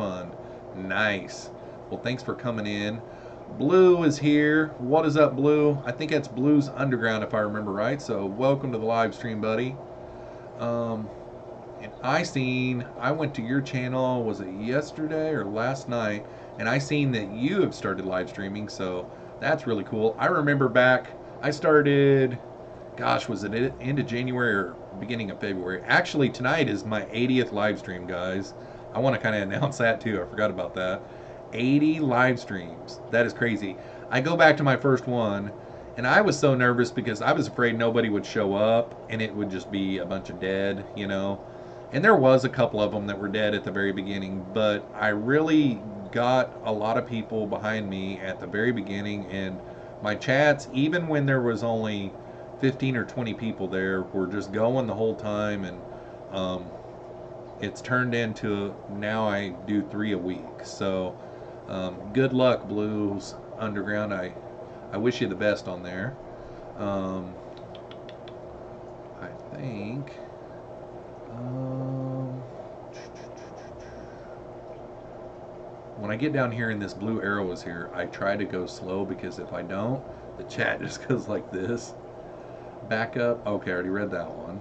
Nice. Well, thanks for coming in. Blue is here. What is up, Blue? I think that's Blue's Underground, if I remember right. So welcome to the live stream, buddy. And I went to your channel, was it yesterday or last night? And I seen that you have started live streaming, so that's really cool. I remember back, I started, gosh, was it end of January or beginning of February? Actually, tonight is my 80th live stream, guys. I want to kind of announce that too. I forgot about that. 80 live streams. That is crazy. I go back to my first one, and I was so nervous because I was afraid nobody would show up and it would just be a bunch of dead, you know. And there was a couple of them that were dead at the very beginning, but I really got a lot of people behind me at the very beginning, and my chats, even when there was only 15 or 20 people there, were just going the whole time, and it's turned into now I do 3 a week. So good luck, Blues Underground. I wish you the best on there. I think when I get down here and this blue arrow is here, I try to go slow, because if I don't, the chat just goes like this. Back up. Okay, I already read that one.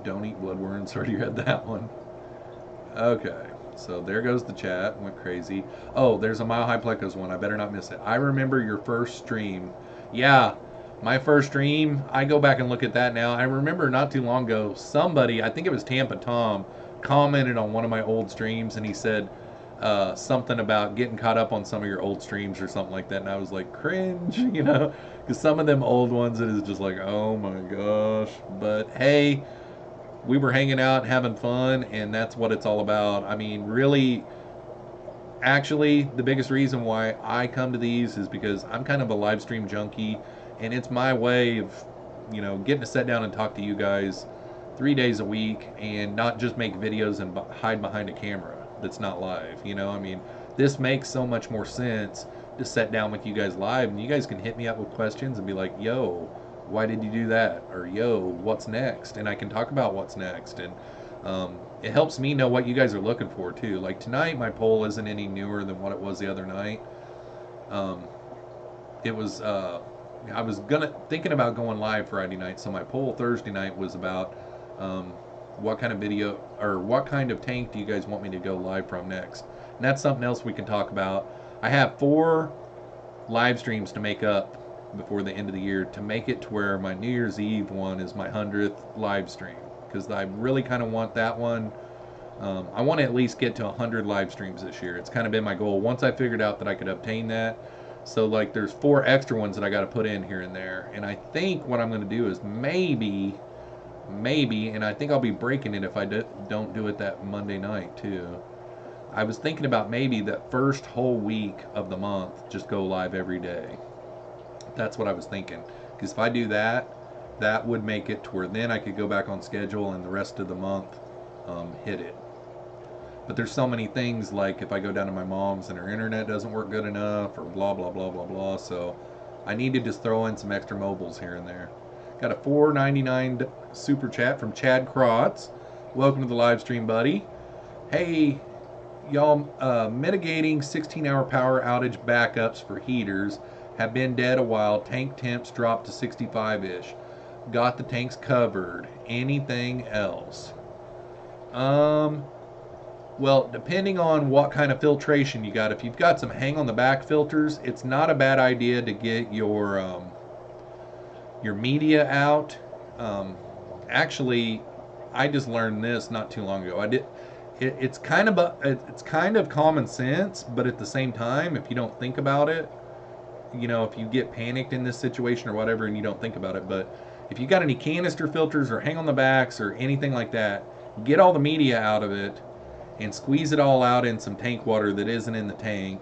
Don't eat bloodworms. Already read that one. Okay, so there goes the chat. Went crazy. Oh, there's a Mile High Plecos one. I better not miss it. I remember your first stream. Yeah, my first stream. I go back and look at that now. I remember not too long ago, somebody, I think it was Tampa Tom, commented on one of my old streams, and he said something about getting caught up on some of your old streams or something like that, and I was like, cringe, you know, because some of them old ones, it is just like, oh my gosh. But hey, we were hanging out, having fun, and that's what it's all about. I mean, really, actually, the biggest reason why I come to these is because I'm kind of a live stream junkie, and it's my way of, you know, getting to sit down and talk to you guys 3 days a week, and not just make videos and hide behind a camera that's not live. You know, I mean, this makes so much more sense to sit down with you guys live, and you guys can hit me up with questions and be like, yo, why did you do that? Or yo, what's next? And I can talk about what's next, and it helps me know what you guys are looking for too. Like tonight, my poll isn't any newer than what it was the other night. It was I was thinking about going live Friday night, so my poll Thursday night was about what kind of video or what kind of tank do you guys want me to go live from next? And that's something else we can talk about. I have 4 live streams to make up before the end of the year to make it to where my New Year's Eve one is my 100th live stream, because I really kind of want that one. I want to at least get to 100 live streams this year. It's kind of been my goal once I figured out that I could obtain that. So like there's 4 extra ones that I got to put in here and there, and I think what I'm going to do is maybe, and I think I'll be breaking it if I don't do it that Monday night too. I was thinking about maybe that first whole week of the month just go live every day. That's what I was thinking, because if I do that, that would make it to where then I could go back on schedule and the rest of the month hit it. But there's so many things, like if I go down to my mom's and her internet doesn't work good enough, or blah blah blah blah blah, so I need to just throw in some extra mobiles here and there. Got a $4.99 super chat from Chad Krotz. Welcome to the live stream, buddy. Hey y'all, mitigating 16-hour power outage backups for heaters have been dead a while. Tank temps dropped to 65-ish. Got the tanks covered. Anything else? Well, depending on what kind of filtration you got. If you've got some hang on the back filters, it's not a bad idea to get your media out. Actually, I just learned this not too long ago. It's kind of common sense, but at the same time, if you don't think about it, you know, if you get panicked in this situation or whatever and you don't think about it, but if you got any canister filters or hang on the backs or anything like that, get all the media out of it and squeeze it all out in some tank water that isn't in the tank,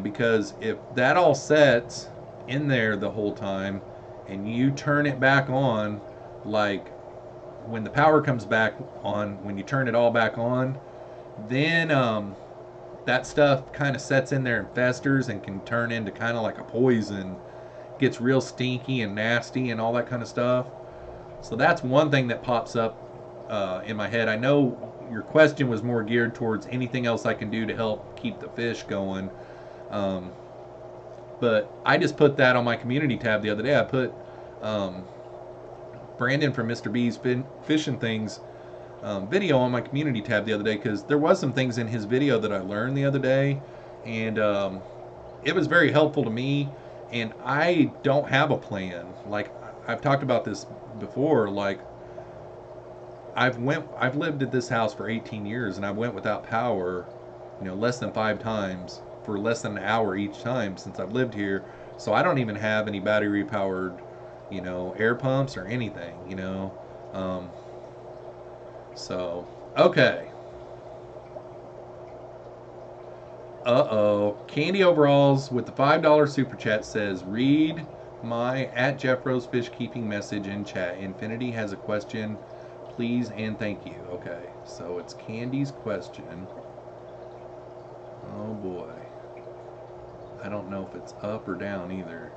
because if that all sets in there the whole time and you turn it back on, like when the power comes back on, when you turn it all back on, then that stuff kind of sets in there and festers and can turn into kind of like a poison. Gets real stinky and nasty and all that kind of stuff. So that's one thing that pops up in my head. I know your question was more geared towards anything else I can do to help keep the fish going, but I just put that on my community tab the other day. I put Brandon from Mr. B's Fishing Things video on my community tab the other day, because there was some things in his video that I learned the other day, and it was very helpful to me, And I don't have a plan. Like, I've talked about this before. Like, I've lived at this house for 18 years, and I went without power, less than 5 times for less than an hour each time since I've lived here. So I don't even have any battery powered, air pumps or anything. Um, so okay. Uh-oh. Candy Overalls with the $5 super chat says, read my at Jeffroz FishKeeping message in chat. Infinity has a question, please and thank you. Okay, so it's Candy's question. Oh boy. I don't know if it's up or down either.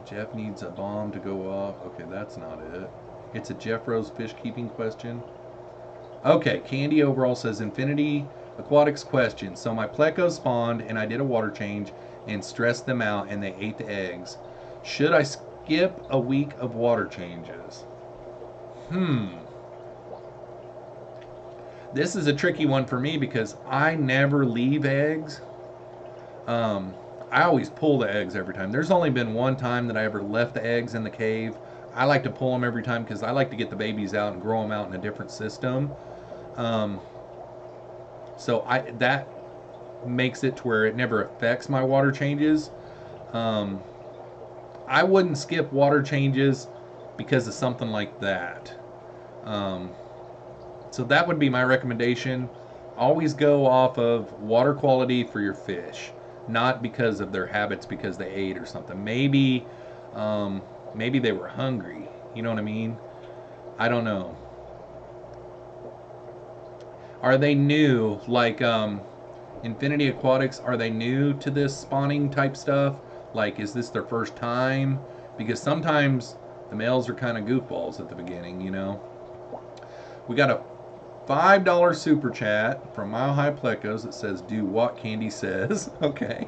Jeff needs a bomb to go off. Okay, that's not it. It's a Jeffroz FishKeeping question. Okay, Candy Overall says, Infinity Aquatics question. So my plecos spawned and I did a water change and stressed them out and they ate the eggs. Should I skip a week of water changes? This is a tricky one for me because I never leave eggs. I always pull the eggs every time. There's only been one time that I ever left the eggs in the cave. I like to pull them every time because I like to get the babies out and grow them out in a different system. So that makes it to where it never affects my water changes. I wouldn't skip water changes because of something like that. So that would be my recommendation. Always go off of water quality for your fish, not because of their habits, because they ate or something. Maybe they were hungry. You know what I mean? I don't know. Are they new? Like Infinity Aquatics, are they new to this spawning type stuff? Like, is this their first time? Because sometimes the males are kind of goofballs at the beginning, We got a $5 super chat from Mile High Plecos that says, do what Candy says. Okay.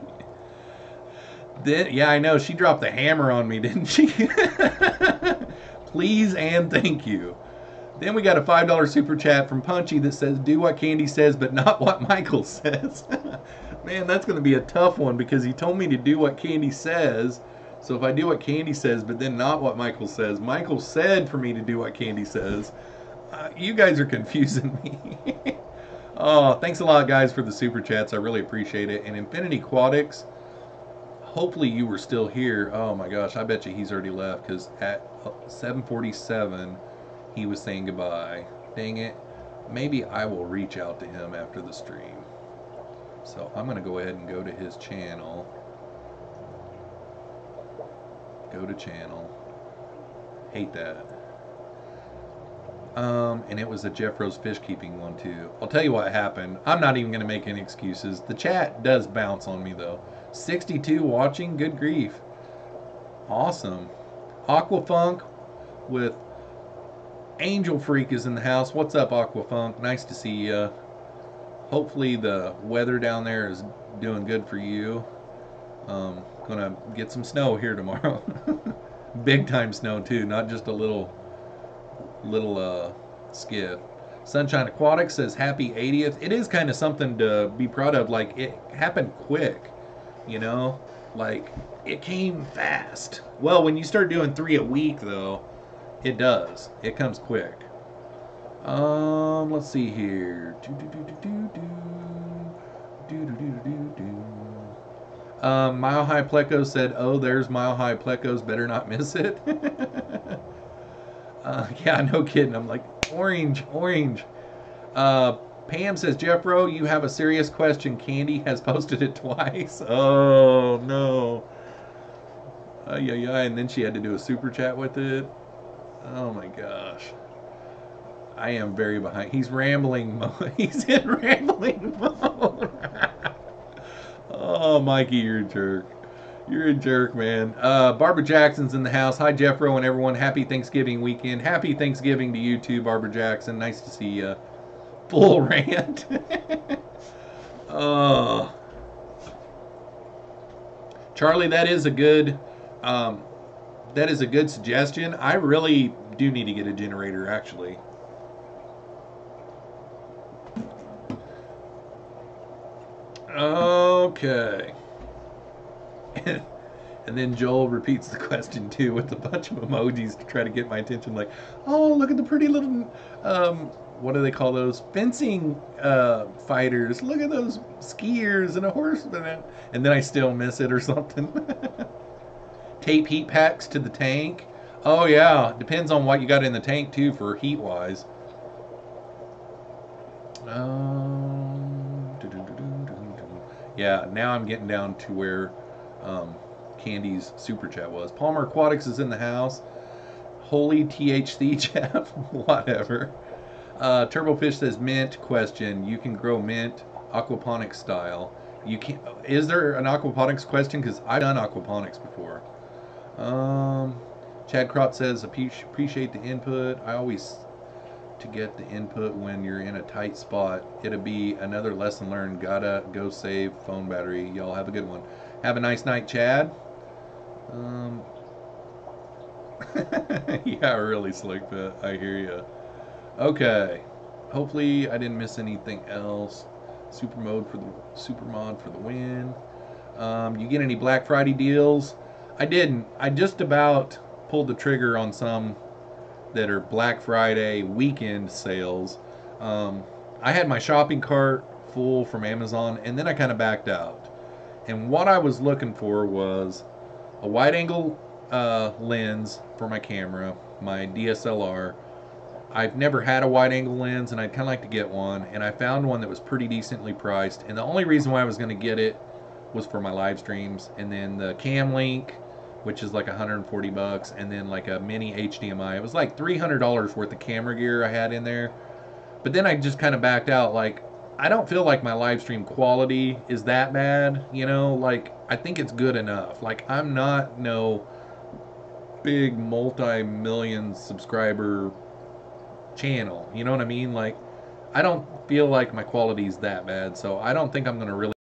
Then, yeah, I know. She dropped the hammer on me, didn't she? Please and thank you. Then we got a $5 super chat from Punchy that says, do what Candy says, but not what Michael says. Man, that's going to be a tough one because he told me to do what Candy says. So if I do what Candy says, but then not what Michael says, Michael said for me to do what Candy says. You guys are confusing me. Oh, thanks a lot, guys, for the super chats. I really appreciate it. And Infinity Aquatics, hopefully you were still here. Oh my gosh, I bet you he's already left because at 7:47 he was saying goodbye. Dang it. Maybe I will reach out to him after the stream. So I'm going to go ahead and go to his channel. Go to channel. Hate that. And it was a Jeffroz FishKeeping one too. I'll tell you what happened. I'm not even going to make any excuses. The chat does bounce on me though. 62 watching. Good grief. Awesome. Aquafunk with Angel Freak is in the house. What's up, Aquafunk? Nice to see you. Hopefully the weather down there is doing good for you. Gonna get some snow here tomorrow. Big time snow too, not just a little skiff. Sunshine Aquatics says happy 80th. It is kind of something to be proud of. Like, it happened quick, like it came fast. Well, when you start doing 3 a week though, it does. It comes quick. Let's see here. Mile High Pleco said, oh, there's Mile High Plecos, better not miss it. Yeah, no kidding. I'm like, orange. Pam says, Jeffro, you have a serious question. Candy has posted it twice. Oh, no. And then she had to do a super chat with it. Oh, my gosh. I am very behind. He's rambling mode. He's in rambling mode. Oh, Mikey, you're a jerk. You're a jerk, man. Barbara Jackson's in the house. Hi, Jeffro and everyone. Happy Thanksgiving weekend. Happy Thanksgiving to you too, Barbara Jackson. Nice to see you. Full rant. Oh, Charlie, that is a good suggestion. I really do need to get a generator, actually. Okay. And then Joel repeats the question too with a bunch of emojis to try to get my attention. Like, oh, look at the pretty little, what do they call those? Fencing fighters. Look at those skiers and a horseman. And then I still miss it or something. Tape heat packs to the tank. Oh yeah, depends on what you got in the tank too for heat wise. Yeah, now I'm getting down to where Candy's super chat was. Palmer Aquatics is in the house. Holy THC Jeff, whatever. Turbofish says mint question. You can grow mint aquaponics style. You can. Is there an aquaponics question? Because I've done aquaponics before. Chad Crop says appreciate the input. I always to get the input when you're in a tight spot. It'll be another lesson learned. Gotta go save phone battery. Y'all have a good one. Have a nice night, Chad. Yeah, really slick that. I hear you. Okay. Hopefully I didn't miss anything else. Super mod for the win. You get any Black Friday deals? I didn't. I just about pulled the trigger on some that are Black Friday weekend sales. I had my shopping cart full from Amazon, and then I kind of backed out. And what I was looking for was a wide angle lens for my camera, my DSLR. I've never had a wide angle lens, and I'd kind of like to get one, and I found one that was pretty decently priced. And the only reason why I was going to get it was for my live streams. And then the Cam Link, which is like 140 bucks, and then like a mini HDMI. It was like $300 worth of camera gear I had in there. But then I just kind of backed out. Like, I don't feel like my live stream quality is that bad, you know? Like, I think it's good enough. Like, I'm not no big multi-million subscriber channel, you know what I mean? Like, I don't feel like my quality is that bad, so I don't think I'm going to really